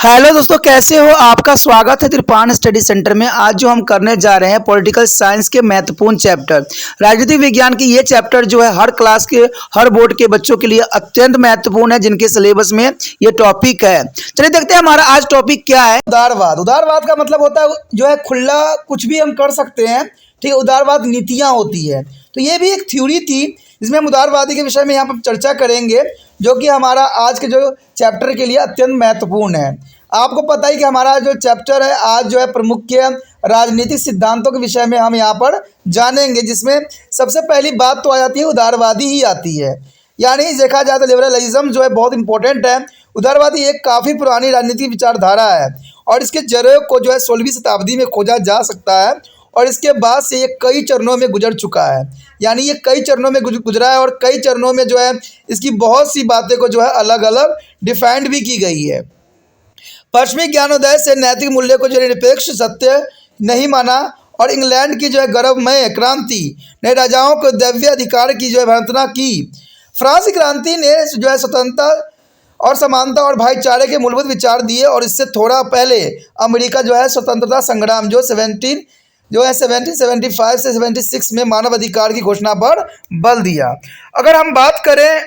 Hello दोस्तों, कैसे हो? आपका स्वागत है त्रिपान स्टडी सेंटर में। आज जो हम करने जा रहे हैं पॉलिटिकल साइंस के महत्वपूर्ण चैप्टर राजनीतिक विज्ञान की। ये चैप्टर जो है हर क्लास के हर बोर्ड के बच्चों के लिए अत्यंत महत्वपूर्ण है, जिनके सिलेबस में ये टॉपिक है। चलिए देखते हैं हमारा आज टॉपिक क्या है। उदारवाद। उदारवाद का मतलब होता है जो है खुला कुछ भी हम कर सकते हैं। ठीक है, उदारवाद नीतियाँ होती है। तो ये भी एक थ्योरी थी जिसमें हम उदारवादी के विषय में यहाँ पर चर्चा करेंगे, जो कि हमारा आज के जो चैप्टर के लिए अत्यंत महत्वपूर्ण है। आपको पता ही कि हमारा जो चैप्टर है आज जो है प्रमुख राजनीतिक सिद्धांतों के विषय में हम यहाँ पर जानेंगे, जिसमें सबसे पहली बात तो आ जाती है उदारवादी ही आती है। यानी देखा जाए तो लिबरलिज्म जो है बहुत इंपॉर्टेंट है। उदारवादी एक काफ़ी पुरानी राजनीतिक विचारधारा है और इसके जड़ों को जो है 16वीं शताब्दी में खोजा जा सकता है और इसके बाद से ये कई चरणों में गुजर चुका है। यानी ये कई चरणों में गुजरा है और कई चरणों में जो है इसकी बहुत सी बातें को जो है अलग अलग डिफाइंड भी की गई है। पश्चिमी ज्ञानोदय से नैतिक मूल्य को जो निरपेक्ष सत्य नहीं माना और इंग्लैंड की जो है गौरवमय क्रांति ने राजाओं को दैवीय अधिकार की जो है भर्त्सना की। फ्रांस की क्रांति ने जो है स्वतंत्रता और समानता और भाईचारे के मूलभूत विचार दिए और इससे थोड़ा पहले अमेरिका जो है स्वतंत्रता संग्राम जो 1775 से 76 में मानव अधिकार की घोषणा पर बल दिया। अगर हम बात करें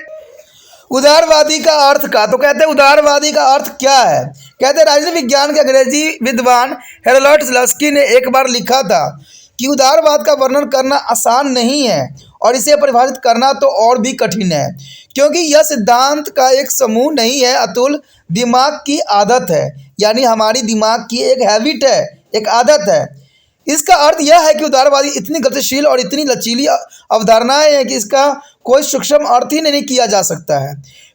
उदारवादी का अर्थ का, तो कहते हैं उदारवादी का अर्थ क्या है। कहते हैं राजनीतिक विज्ञान के अंग्रेजी विद्वान हेरोल्ड लस्की ने एक बार लिखा था कि उदारवाद का वर्णन करना आसान नहीं है और इसे परिभाषित करना तो और भी कठिन है, क्योंकि यह सिद्धांत का एक समूह नहीं है, अतुल दिमाग की आदत है। यानी हमारी दिमाग की एक हैबिट है, एक आदत है। इसका अर्थ यह है कि उदारवादी इतनी गतिशील और इतनी लचीली अवधारणाएं हैं कि इसका कोई सूक्ष्म अर्थ ही नहीं किया जा सकता है।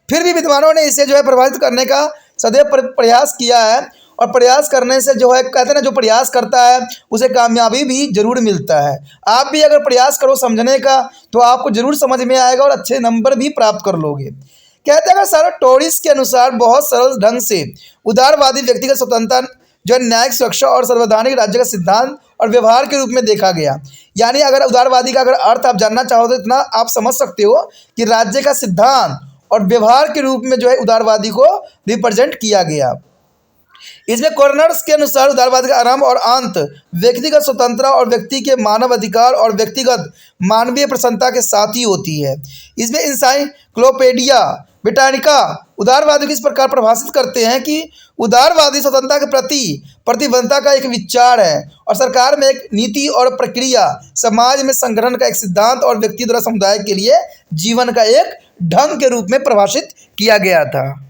फिर भी विद्वानों ने इसे जो है प्रभावित करने का सदैव प्रयास किया है और प्रयास करने से जो है कहते हैं ना, जो प्रयास करता है उसे कामयाबी भी जरूर मिलता है। आप भी अगर प्रयास करो समझने का तो आपको जरूर समझ में आएगा और अच्छे नंबर भी प्राप्त कर लोगे। कहते हैं अगर साराटोरिस के अनुसार बहुत सरल ढंग से उदारवादी व्यक्तिगत स्वतंत्रता जो है न्यायिक सुरक्षा और संवैधानिक राज्य का सिद्धांत और व्यवहार के रूप में देखा गया। यानी अगर उदारवादी का अगर अर्थ आप जानना चाहो तो इतना आप समझ सकते हो कि राज्य का सिद्धांत और व्यवहार के रूप में जो है उदारवादी को रिप्रेजेंट किया गया। इसमें कॉर्नर्स के अनुसार उदारवाद का आरंभ और अंत व्यक्तिगत स्वतंत्रता और व्यक्ति के मानव अधिकार और व्यक्तिगत मानवीय प्रसन्नता के साथ ही होती है। इसमें इंसाइक्लोपीडिया ब्रिटानिका उदारवादी को इस प्रकार परिभाषित करते हैं कि उदारवादी स्वतंत्रता के प्रति प्रतिबद्धता का एक विचार है और सरकार में एक नीति और प्रक्रिया, समाज में संगठन का एक सिद्धांत और व्यक्ति द्वारा समुदाय के लिए जीवन का एक ढंग के रूप में परिभाषित किया गया था।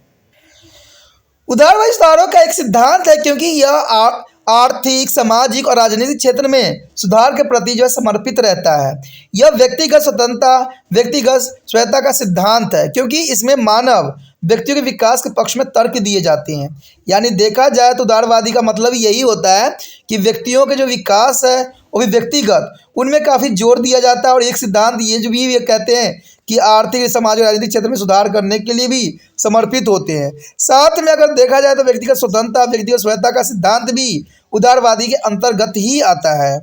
उदारवादी सुधारों का एक सिद्धांत है क्योंकि यह आर्थिक, सामाजिक और राजनीतिक क्षेत्र में सुधार के प्रति जो है समर्पित रहता है। यह व्यक्तिगत स्वतंत्रता, व्यक्तिगत स्वायत्तता का सिद्धांत है क्योंकि इसमें मानव व्यक्तियों के विकास के पक्ष में तर्क दिए जाते हैं। यानी देखा जाए तो उदारवादी का मतलब यही होता है कि व्यक्तियों के जो विकास है वो भी व्यक्तिगत, उनमें काफ़ी जोर दिया जाता है। और एक सिद्धांत ये जो भी कहते हैं कि आर्थिक, समाज और राजनीतिक क्षेत्र में सुधार करने के लिए भी समर्पित होते हैं। साथ में अगर देखा जाए तो व्यक्तिगत स्वतंत्रता, व्यक्तिगत स्वायत्तता का सिद्धांत भी उदारवादी के अंतर्गत ही आता है।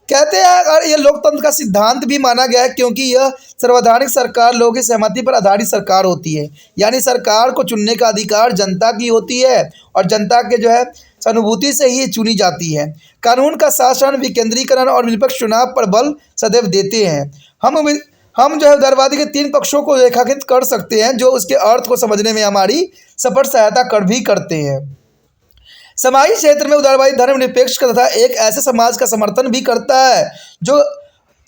कहते हैं और ये लोकतंत्र का सिद्धांत भी माना गया है क्योंकि यह संवैधानिक सरकार लोगों की सहमति पर आधारित सरकार होती है। यानी सरकार को चुनने का अधिकार जनता की होती है और जनता के जो है सहानुभूति से ही चुनी जाती है। कानून का शासन, विकेंद्रीकरण और निष्पक्ष चुनाव पर बल सदैव देते हैं। हम जो है उदारवादी के 3 पक्षों को रेखांकित कर सकते हैं जो उसके अर्थ को समझने में हमारी सफल सहायता कर भी करते हैं। समाजी क्षेत्र में उदारवादी धर्मनिरपेक्ष तथा एक ऐसे समाज का समर्थन भी करता है जो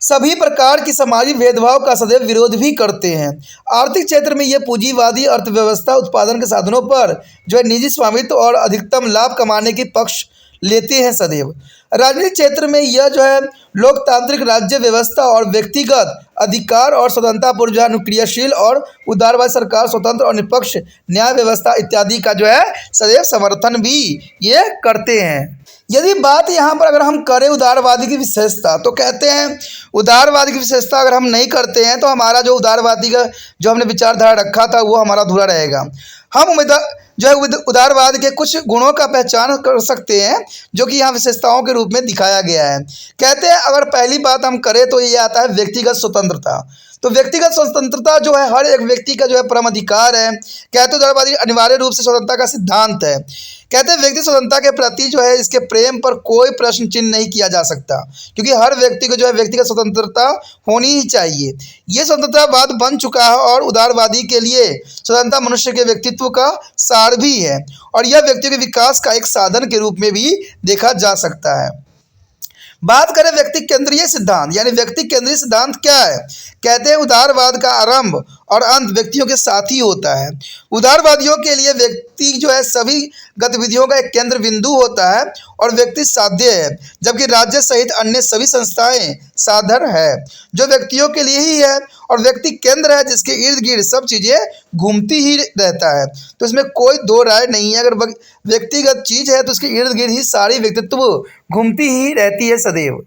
सभी प्रकार की सामाजिक भेदभाव का सदैव विरोध भी करते हैं। आर्थिक क्षेत्र में ये पूंजीवादी अर्थव्यवस्था उत्पादन के साधनों पर जो है निजी स्वामित्व और अधिकतम लाभ कमाने के पक्ष लेते हैं सदैव। राजनीतिक क्षेत्र में यह जो है लोकतांत्रिक राज्य व्यवस्था और व्यक्तिगत अधिकार और स्वतंत्रता पर जो है अनुक्रियाशील और उदारवादी सरकार, स्वतंत्र और निष्पक्ष न्याय व्यवस्था इत्यादि का जो है सदैव समर्थन भी ये करते हैं। यदि बात यहाँ पर अगर हम करें उदारवादी की विशेषता, तो कहते हैं उदारवादी की विशेषता अगर हम नहीं करते हैं तो हमारा जो उदारवादी का जो हमने विचारधारा रखा था वो हमारा अधूरा रहेगा। हम जो है उदारवाद के कुछ गुणों का पहचान कर सकते हैं जो कि यहाँ विशेषताओं के रूप में दिखाया गया है। कहते हैं अगर पहली बात हम करें तो ये आता है व्यक्तिगत स्वतंत्रता। तो व्यक्तिगत स्वतंत्रता जो है हर एक व्यक्ति का जो है परम अधिकार है। कहते उदारवादी अनिवार्य रूप से स्वतंत्रता का सिद्धांत है। कहते हैं व्यक्ति स्वतंत्रता के प्रति जो है इसके प्रेम पर कोई प्रश्न चिन्ह नहीं किया जा सकता, क्योंकि हर व्यक्ति को जो है व्यक्तिगत स्वतंत्रता होनी ही चाहिए। ये स्वतंत्रतावाद बन चुका है और उदारवादी के लिए स्वतंत्रता मनुष्य के व्यक्तित्व का सार भी है और यह व्यक्तियों के विकास का एक साधन के रूप में भी देखा जा सकता है। बात करें व्यक्ति केंद्रीय सिद्धांत, यानी व्यक्ति केंद्रीय सिद्धांत क्या है। कहते हैं उदारवाद का आरंभ और अंत व्यक्तियों के साथ ही होता है। उदारवादियों के लिए व्यक्ति जो है सभी गतिविधियों का एक केंद्र बिंदु होता है और व्यक्ति साध्य है, जबकि राज्य सहित अन्य सभी संस्थाएं साधन है जो व्यक्तियों के लिए ही है, और व्यक्ति केंद्र है जिसके इर्द गिर्द सब चीज़ें घूमती ही रहता है। तो इसमें कोई दो राय नहीं है। अगर व्यक्तिगत चीज़ है तो उसके इर्द गिर्द ही सारी व्यक्तित्व घूमती ही रहती है सदैव।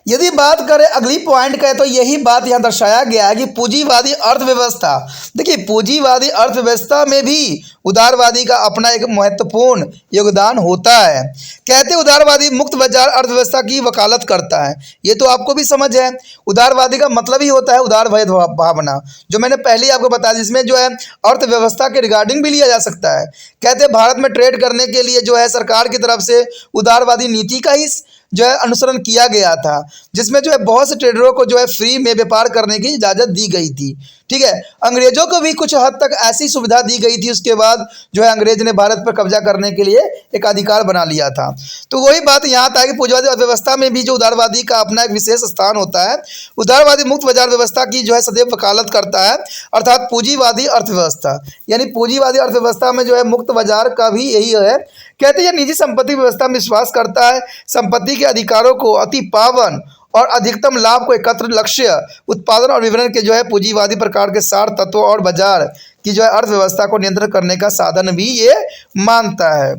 यदि बात करें अगली पॉइंट का, तो यही बात यहाँ दर्शाया गया है कि पूंजीवादी अर्थव्यवस्था। देखिए पूंजीवादी अर्थव्यवस्था में भी उदारवादी का अपना एक महत्वपूर्ण योगदान होता है। कहते उदारवादी मुक्त बाजार अर्थव्यवस्था की वकालत करता है। ये तो आपको भी समझ है। उदारवादी का मतलब ही होता है उदार भावना, जो मैंने पहले ही आपको बताया, जिसमें जो है अर्थव्यवस्था के रिगार्डिंग भी लिया जा सकता है। कहते हैं भारत में ट्रेड करने के लिए जो है सरकार की तरफ से उदारवादी नीति का ही जो है अनुसरण किया गया था, जिसमें जो है बहुत से ट्रेडरों को जो है फ्री में व्यापार करने की इजाज़त दी गई थी। ठीक है, अंग्रेजों को भी कुछ हद तक ऐसी सुविधा दी गई थी। उसके बाद जो है अंग्रेज ने भारत पर कब्जा करने के लिए एक अधिकार बना लिया था। तो वही बात यहाँ था कि पूंजीवादी अर्थव्यवस्था में भी जो उदारवादी का अपना एक विशेष स्थान होता है। उदारवादी मुक्त बाजार व्यवस्था की जो है सदैव वकालत करता है, अर्थात पूंजीवादी अर्थव्यवस्था, यानी पूंजीवादी अर्थव्यवस्था में जो है मुक्त बाजार का भी यही है। कहते हैं निजी संपत्ति व्यवस्था में विश्वास करता है, संपत्ति के अधिकारों को अति पावन और अधिकतम लाभ को एकत्र लक्ष्य उत्पादन और वितरण के जो है पूंजीवादी प्रकार के सार तत्वों और बाजार की जो है अर्थव्यवस्था को नियंत्रित करने का साधन भी ये मानता है।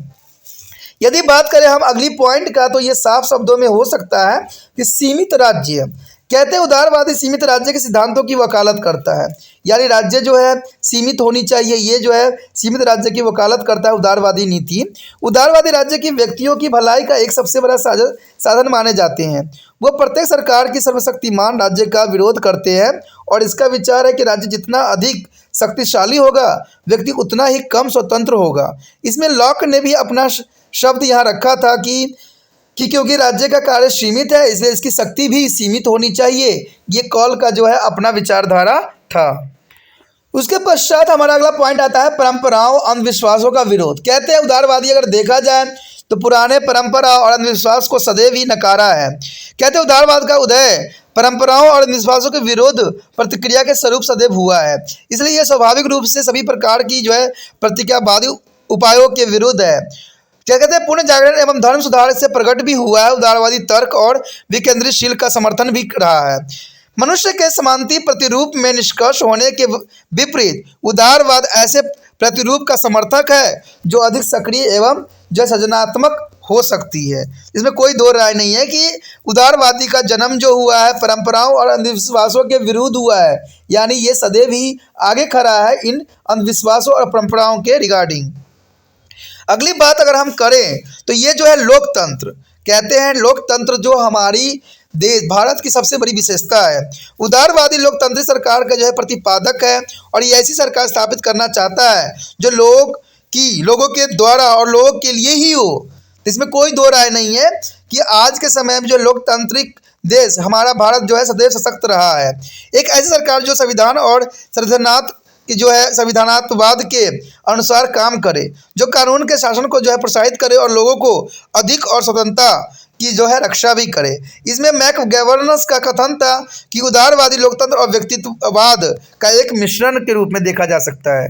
यदि बात करें हम अगली पॉइंट का, तो ये साफ शब्दों में हो सकता है कि सीमित राज्य। कहते हैं उदारवादी सीमित राज्य के सिद्धांतों की वकालत करता है, यानी राज्य जो है सीमित होनी चाहिए। ये जो है सीमित राज्य की वकालत करता है उदारवादी नीति। उदारवादी राज्य की व्यक्तियों की भलाई का एक सबसे बड़ा साधन माने जाते हैं। वो प्रत्येक सरकार की सर्वशक्तिमान राज्य का विरोध करते हैं और इसका विचार है कि राज्य जितना अधिक शक्तिशाली होगा व्यक्ति उतना ही कम स्वतंत्र होगा। इसमें लॉक ने भी अपना शब्द यहाँ रखा था कि क्योंकि राज्य का कार्य सीमित है इसलिए इसकी शक्ति भी सीमित होनी चाहिए। ये कॉल का जो है अपना विचारधारा था। उसके पश्चात हमारा अगला पॉइंट आता है परंपराओं अंधविश्वासों का विरोध। कहते हैं उदारवादी अगर देखा जाए तो पुराने परंपरा और अंधविश्वास को सदैव ही नकारा है। कहते हैं उदारवाद का उदय परंपराओं और अंधविश्वासों के विरोध प्रतिक्रिया के स्वरूप सदैव हुआ है, इसलिए यह स्वाभाविक रूप से सभी प्रकार की जो है प्रतिक्रियावादी उपायों के विरुद्ध है। क्या कहते हैं पुण्य जागरण एवं धर्म सुधार से प्रकट भी हुआ है। उदारवादी तर्क और विकेंद्रीशील का समर्थन भी रहा है। मनुष्य के समांति प्रतिरूप में निष्कर्ष होने के विपरीत उदारवाद ऐसे प्रतिरूप का समर्थक है जो अधिक सक्रिय एवं जो सृजनात्मक हो सकती है। इसमें कोई दो राय नहीं है कि उदारवादी का जन्म जो हुआ है परंपराओं और अंधविश्वासों के विरुद्ध हुआ है, यानी ये सदैव ही आगे खड़ा है इन अंधविश्वासों और परंपराओं के रिगार्डिंग। अगली बात अगर हम करें तो ये जो है लोकतंत्र। कहते हैं लोकतंत्र जो हमारी देश भारत की सबसे बड़ी विशेषता है। उदारवादी लोकतांत्रिक सरकार का जो है प्रतिपादक है और ये ऐसी सरकार स्थापित करना चाहता है जो लोगों के द्वारा और लोगों के लिए ही हो। इसमें कोई दो राय नहीं है कि आज के समय में जो लोकतांत्रिक देश हमारा भारत जो है सदैव सशक्त रहा है। एक ऐसी सरकार जो संविधान और संविधानात्मवाद के अनुसार काम करे, जो कानून के शासन को जो है प्रोत्साहित करे और लोगों को अधिक और स्वतंत्रता की जो है रक्षा भी करे। इसमें मैक गवर्नेंस का कथन था कि उदारवादी लोकतंत्र और व्यक्तित्ववाद का एक मिश्रण के रूप में देखा जा सकता है।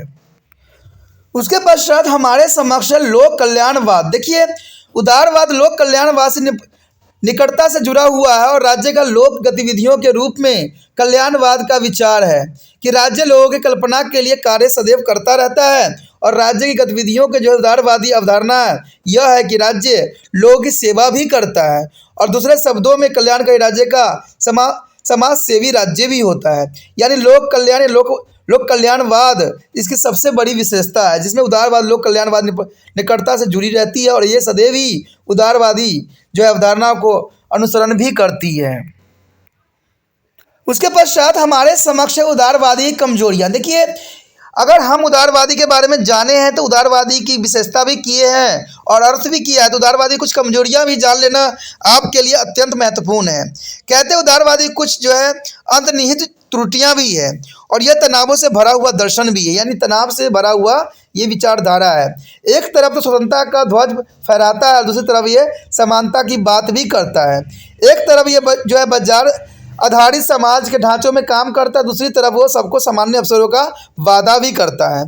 उसके पश्चात हमारे समक्ष लोक कल्याणवाद। देखिए उदारवाद लोक कल्याणवाद से निकटता से जुड़ा हुआ है और राज्य का लोक गतिविधियों के रूप में कल्याणवाद का विचार है कि राज्य लोगों की कल्पना के लिए कार्य सदैव करता रहता है और राज्य की गतिविधियों के जो उदारवादी अवधारणा यह है कि राज्य लोगों की सेवा भी करता है और दूसरे शब्दों में कल्याणकारी राज्य का समाज सेवी राज्य भी होता है। यानी लोक कल्याणवाद इसकी सबसे बड़ी विशेषता है, जिसमें उदारवाद लोक कल्याणवाद निकटता से जुड़ी रहती है और ये सदैव ही उदारवादी जो है अवधारणा को अनुसरण भी करती है। उसके पश्चात हमारे समक्ष है उदारवादी की कमजोरियां। देखिए, अगर हम उदारवादी के बारे में जाने हैं तो उदारवादी की विशेषता भी किए हैं और अर्थ भी किया है, तो उदारवादी कुछ कमजोरियां भी जान लेना आपके लिए अत्यंत महत्वपूर्ण है। कहते हैं उदारवादी कुछ जो है अंतर्निहित त्रुटियां भी है और यह तनावों से भरा हुआ दर्शन भी है, यानी तनाव से भरा हुआ ये विचारधारा है। एक तरफ तो स्वतंत्रता का ध्वज फहराता है, दूसरी तरफ ये समानता की बात भी करता है। एक तरफ ये जो है बाजार आधारित समाज के ढांचों में काम करता है, दूसरी तरफ वो सबको सामान्य अवसरों का वादा भी करता है।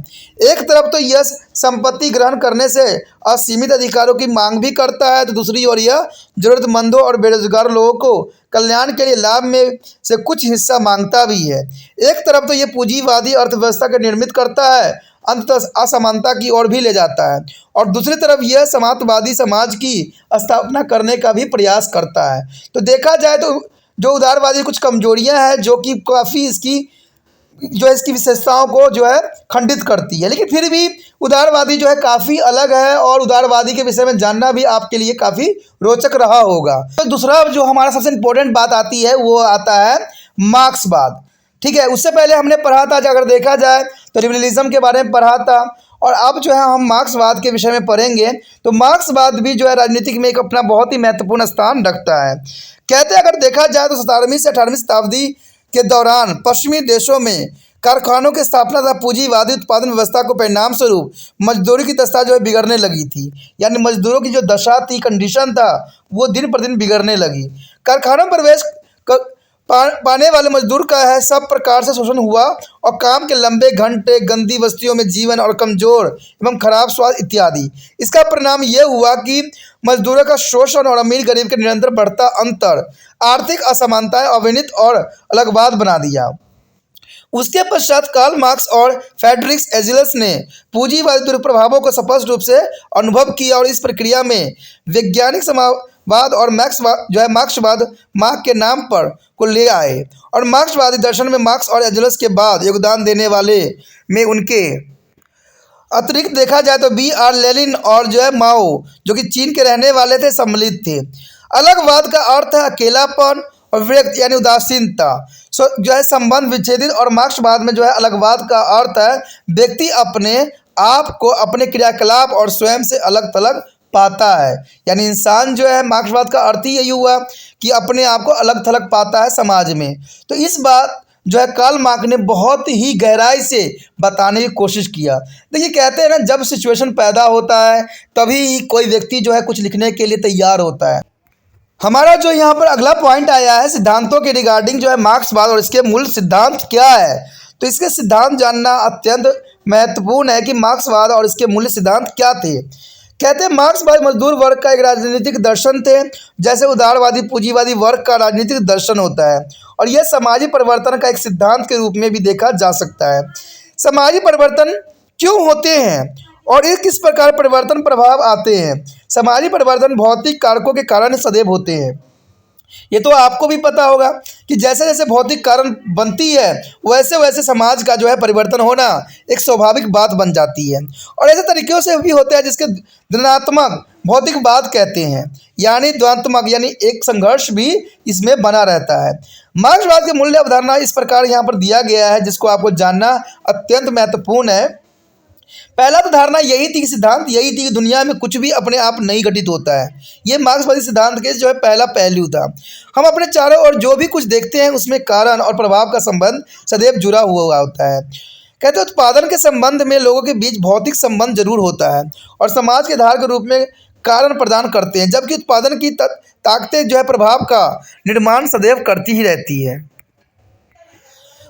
एक तरफ तो यह संपत्ति ग्रहण करने से असीमित अधिकारों की मांग भी करता है, तो दूसरी ओर यह जरूरतमंदों और बेरोजगार लोगों को कल्याण के लिए लाभ में से कुछ हिस्सा मांगता भी है। एक तरफ तो ये पूंजीवादी अर्थव्यवस्था को निर्मित करता है, अंततः असमानता की ओर भी ले जाता है, और दूसरी तरफ यह समाजवादी समाज की स्थापना करने का भी प्रयास करता है। तो देखा जाए तो जो उदारवादी कुछ कमजोरियां हैं जो कि काफ़ी इसकी विशेषताओं को जो है खंडित करती है, लेकिन फिर भी उदारवादी जो है काफ़ी अलग है और उदारवादी के विषय में जानना भी आपके लिए काफ़ी रोचक रहा होगा। तो दूसरा जो हमारा सबसे इम्पोर्टेंट बात आती है वो आता है मार्क्सवाद। ठीक है, उससे पहले हमने पढ़ा था, अगर देखा जाए तो लिबरलिज्म के बारे में पढ़ा था, और अब जो है हम मार्क्सवाद के विषय में पढ़ेंगे। तो मार्क्सवाद भी जो है राजनीतिक में एक अपना बहुत ही महत्वपूर्ण स्थान रखता है। कहते हैं अगर देखा जाए तो 17वीं से 18वीं शताब्दी के दौरान पश्चिमी देशों में कारखानों की स्थापना तथा पूंजीवादी उत्पादन व्यवस्था को परिणाम स्वरूप मजदूरी की दशा जो है बिगड़ने लगी थी, यानी मजदूरों की जो दशा थी, कंडीशन था, वो दिन पर दिन बिगड़ने लगी। कारखानों में प्रवेश पाने वाले मजदूर का है सब प्रकार से शोषण हुआ और काम के लंबे घंटे, गंदी बस्तियों में जीवन और कमजोर एवं खराब स्वास्थ्य इत्यादि। इसका परिणाम यह हुआ कि मजदूरों का शोषण और अमीर गरीब के निरंतर बढ़ता अंतर आर्थिक असमानताएं, अविनीत और अलगवाद बना दिया। उसके पश्चात कार्ल मार्क्स और फ्रेडरिक एंजेल्स ने पूंजीवादी दुष्प्रभावों को स्पष्ट रूप से अनुभव किया और इस प्रक्रिया में वैज्ञानिक समाजवाद और मार्क्सवाद मार्क के नाम पर को ले आए। और मार्क्सवादी दर्शन में मार्क्स और एंजेल्स के बाद योगदान देने वाले में उनके अतिरिक्त देखा जाए तो B.R. लेनिन और जो है माओ, जो कि चीन के रहने वाले थे, सम्मिलित थे। अलगवाद का अर्थ है अकेलापन और विरक्त यानी उदासीनता जो है संबंध विच्छेदित, और मार्क्सवाद में जो है अलगवाद का अर्थ है व्यक्ति अपने आप को अपने क्रियाकलाप और स्वयं से अलग थलग पाता है, यानी इंसान जो है मार्क्सवाद का अर्थ ही यही हुआ कि अपने आप को अलग थलग पाता है समाज में। तो इस बात जो है कार्ल मार्क्स ने बहुत ही गहराई से बताने की कोशिश किया। देखिए, कहते हैं ना, जब सिचुएशन पैदा होता है तभी कोई व्यक्ति जो है कुछ लिखने के लिए तैयार होता है। हमारा जो यहाँ पर अगला पॉइंट आया है सिद्धांतों के रिगार्डिंग जो है मार्क्सवाद और इसके मूल सिद्धांत क्या है। तो इसके सिद्धांत जानना अत्यंत महत्वपूर्ण है कि मार्क्सवाद और इसके मूल सिद्धांत क्या थे। कहते हैं मार्क्सवाद मजदूर वर्ग का एक राजनीतिक दर्शन थे, जैसे उदारवादी पूंजीवादी वर्ग का राजनीतिक दर्शन होता है, और यह सामाजिक परिवर्तन का एक सिद्धांत के रूप में भी देखा जा सकता है। सामाजिक परिवर्तन क्यों होते हैं और ये किस प्रकार परिवर्तन प्रभाव आते हैं। सामाजिक परिवर्तन भौतिक कारकों के कारण सदैव होते हैं। ये तो आपको भी पता होगा कि जैसे जैसे भौतिक कारण बनती है वैसे वैसे समाज का जो है परिवर्तन होना एक स्वाभाविक बात बन जाती है, और ऐसे तरीक़ों से भी होता है जिसके धनात्मक भौतिकवाद कहते हैं, यानी द्वंद्वात्मक, यानी एक संघर्ष भी इसमें बना रहता है। मार्क्सवाद के मूल्य अवधारणा इस प्रकार यहाँ पर दिया गया है जिसको आपको जानना अत्यंत महत्वपूर्ण है। पहला तो धारणा यही थी, सिद्धांत यही थी कि दुनिया में कुछ भी अपने आप नहीं घटित होता है। ये मार्क्सवादी सिद्धांत के जो है पहला पहलू था। हम अपने चारों ओर जो भी कुछ देखते हैं उसमें कारण और प्रभाव का संबंध सदैव जुड़ा हुआ होता है। कहते हैं उत्पादन के संबंध में लोगों के बीच भौतिक संबंध जरूर होता है और समाज के आधार के रूप में कारण प्रदान करते हैं, जबकि उत्पादन की ताकतें जो है प्रभाव का निर्माण सदैव करती ही रहती है।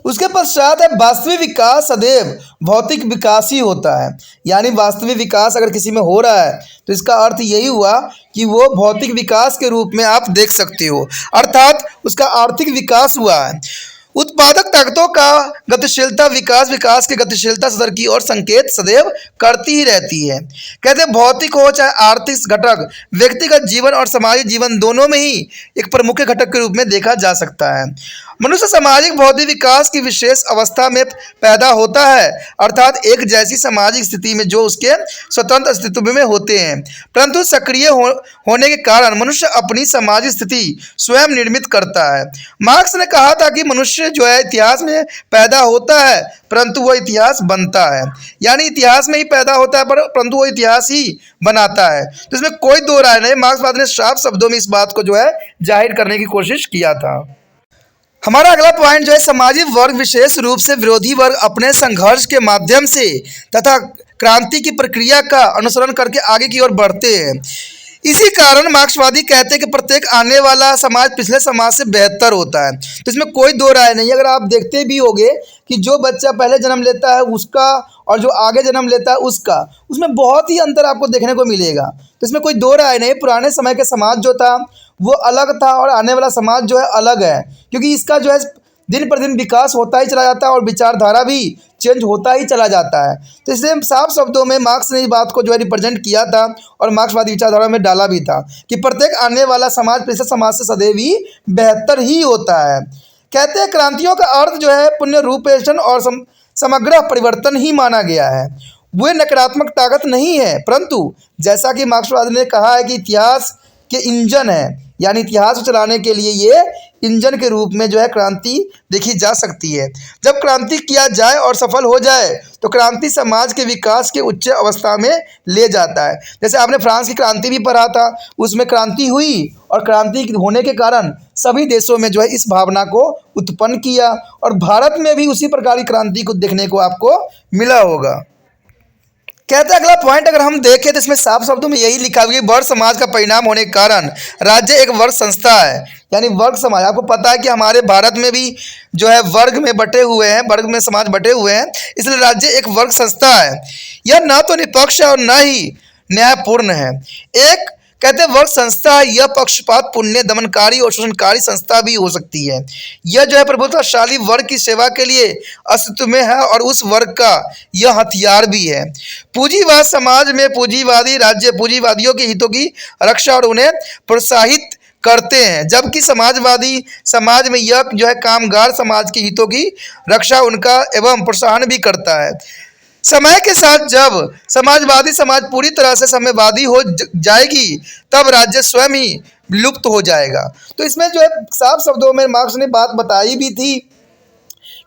उसके पश्चात है वास्तविक विकास सदैव भौतिक विकास ही होता है, यानी वास्तविक विकास अगर किसी में हो रहा है तो इसका अर्थ यही हुआ कि वो भौतिक विकास के रूप में आप देख सकते हो, अर्थात उसका आर्थिक विकास हुआ है। उत्पादक ताकतों का गतिशीलता विकास की गतिशीलता सदर की ओर संकेत सदैव करती ही रहती है। कहते हैं भौतिक हो चाहे आर्थिक घटक व्यक्तिगत जीवन और सामाजिक जीवन दोनों में ही एक प्रमुख घटक के रूप में देखा जा सकता है। मनुष्य सामाजिक भौतिक विकास की विशेष अवस्था में पैदा होता है, अर्थात एक जैसी सामाजिक स्थिति में जो उसके स्वतंत्र अस्तित्व में होते हैं, परंतु सक्रिय होने के कारण मनुष्य अपनी सामाजिक स्थिति स्वयं निर्मित करता है। मार्क्स ने कहा था कि मनुष्य जो है इतिहास में पैदा होता है परंतु वह इतिहास बनता है, यानी इतिहास में ही पैदा होता है परंतु वो इतिहास ही बनाता है। तो इसमें कोई दो राय नहीं, मार्क्सवाद ने साफ शब्दों में इस बात को जो है जाहिर करने की कोशिश किया था। हमारा अगला पॉइंट जो है, सामाजिक वर्ग विशेष रूप से विरोधी वर्ग अपने संघर्ष के माध्यम से तथा क्रांति की प्रक्रिया का अनुसरण करके आगे की ओर बढ़ते हैं। इसी कारण मार्क्सवादी कहते हैं कि प्रत्येक आने वाला समाज पिछले समाज से बेहतर होता है। तो इसमें कोई दो राय नहीं। अगर आप देखते भी होंगे कि जो बच्चा पहले जन्म लेता है उसका और जो आगे जन्म लेता है उसका, उसमें बहुत ही अंतर आपको देखने को मिलेगा। तो इसमें कोई दो राय नहीं। पुराने समय के समाज जो था वो अलग था और आने वाला समाज जो है अलग है, क्योंकि इसका जो है दिन पर दिन विकास होता ही चला जाता है और विचारधारा भी चेंज होता ही चला जाता है। तो इसलिए साफ शब्दों में मार्क्स ने इस बात को जो है रिप्रेजेंट किया था और मार्क्सवादी विचारधारा में डाला भी था कि प्रत्येक आने वाला समाज पिछले समाज से सदैव ही बेहतर ही होता है। कहते हैं क्रांतियों का अर्थ जो है पुण्य रूपेशन और समग्र परिवर्तन ही माना गया है। वे नकारात्मक ताकत नहीं है, परंतु जैसा कि मार्क्सवादी ने कहा है कि इतिहास के इंजन है, यानी इतिहास को चलाने के लिए ये इंजन के रूप में जो है क्रांति देखी जा सकती है। जब क्रांति किया जाए और सफल हो जाए तो क्रांति समाज के विकास के उच्च अवस्था में ले जाता है। जैसे आपने फ्रांस की क्रांति भी पढ़ा था, उसमें क्रांति हुई और क्रांति होने के कारण सभी देशों में जो है इस भावना को उत्पन्न किया और भारत में भी उसी प्रकार की क्रांति को देखने को आपको मिला होगा। कहते हैं अगला पॉइंट अगर हम देखें तो इसमें साफ शब्दों में यही लिखा हुआ है, वर्ग समाज का परिणाम होने के कारण राज्य एक वर्ग संस्था है, यानी वर्ग समाज। आपको पता है कि हमारे भारत में भी जो है वर्ग में बटे हुए हैं, वर्ग में समाज बटे हुए हैं, इसलिए राज्य एक वर्ग संस्था है। यह न तो निष्पक्ष है और न ही न्यायपूर्ण है। एक कहते हैं वर्ग संस्था यह पक्षपात पुण्य दमनकारी और शोषणकारी संस्था भी हो सकती है। यह जो है प्रभुत्वशाली वर्ग की सेवा के लिए अस्तित्व में है और उस वर्ग का यह हथियार भी है। पूंजीवाद समाज में पूंजीवादी राज्य पूंजीवादियों के हितों की रक्षा और उन्हें प्रोत्साहित करते हैं, जबकि समाजवादी समाज में यह जो है कामगार समाज के हितों की रक्षा उनका एवं प्रोत्साहन भी करता है। समय के साथ जब समाजवादी समाज पूरी तरह से साम्यवादी हो जाएगी तब राज्य स्वयं ही लुप्त हो जाएगा। तो इसमें जो है साफ शब्दों में मार्क्स ने बात बताई भी थी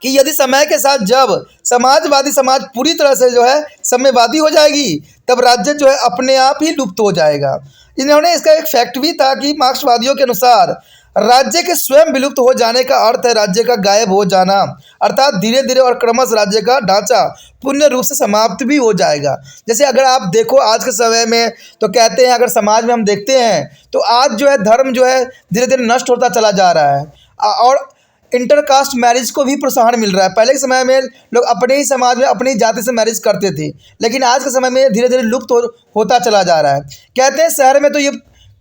कि यदि समय के साथ जब समाजवादी समाज पूरी तरह से जो है साम्यवादी हो जाएगी तब राज्य जो है अपने आप ही लुप्त हो जाएगा। इन्होंने इसका एक फैक्ट भी था कि मार्क्सवादियों के अनुसार राज्य के स्वयं विलुप्त हो जाने का अर्थ है राज्य का गायब हो जाना, अर्थात धीरे धीरे और क्रमश राज्य का ढांचा पूर्ण रूप से समाप्त भी हो जाएगा। जैसे अगर आप देखो आज के समय में तो कहते हैं, अगर समाज में हम देखते हैं तो आज जो है धर्म जो है धीरे धीरे नष्ट होता चला जा रहा है और इंटरकास्ट मैरिज को भी प्रोत्साहन मिल रहा है। पहले के समय में लोग अपने ही समाज में अपनी जाति से मैरिज करते थे, लेकिन आज के समय में धीरे धीरे लुप्त होता चला जा रहा है। कहते हैं शहर में तो ये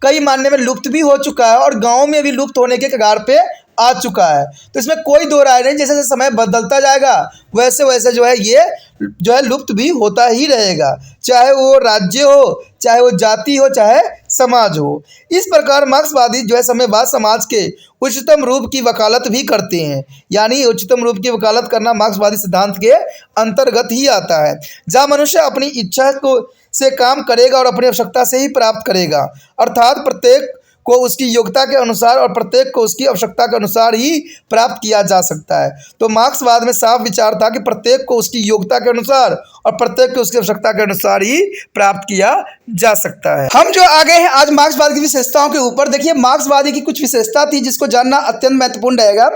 कई मायने में लुप्त भी हो चुका है और गांव में भी लुप्त होने के कगार पे आ चुका है। तो इसमें कोई दो राय नहीं, जैसे जैसे समय बदलता जाएगा वैसे वैसे जो है ये जो है लुप्त भी होता ही रहेगा, चाहे वो राज्य हो, चाहे वो जाति हो, चाहे समाज हो। इस प्रकार मार्क्सवादी जो है साम्यवाद समाज के उच्चतम रूप की वकालत भी करते हैं, यानी उच्चतम रूप की वकालत करना मार्क्सवादी सिद्धांत के अंतर्गत ही आता है, जहाँ मनुष्य अपनी इच्छा को से काम करेगा और अपनी आवश्यकता से ही प्राप्त करेगा, अर्थात प्रत्येक को उसकी योग्यता के अनुसार और प्रत्येक को उसकी आवश्यकता के अनुसार ही प्राप्त किया जा सकता है। तो मार्क्सवाद में साफ विचार था कि प्रत्येक को उसकी योग्यता के अनुसार और प्रत्येक को उसकी आवश्यकता के अनुसार ही प्राप्त किया जा सकता है। हम जो आगे हैं आज मार्क्सवाद की विशेषताओं के ऊपर, देखिए मार्क्सवादी की कुछ विशेषता थी जिसको जानना अत्यंत महत्वपूर्ण रहेगा।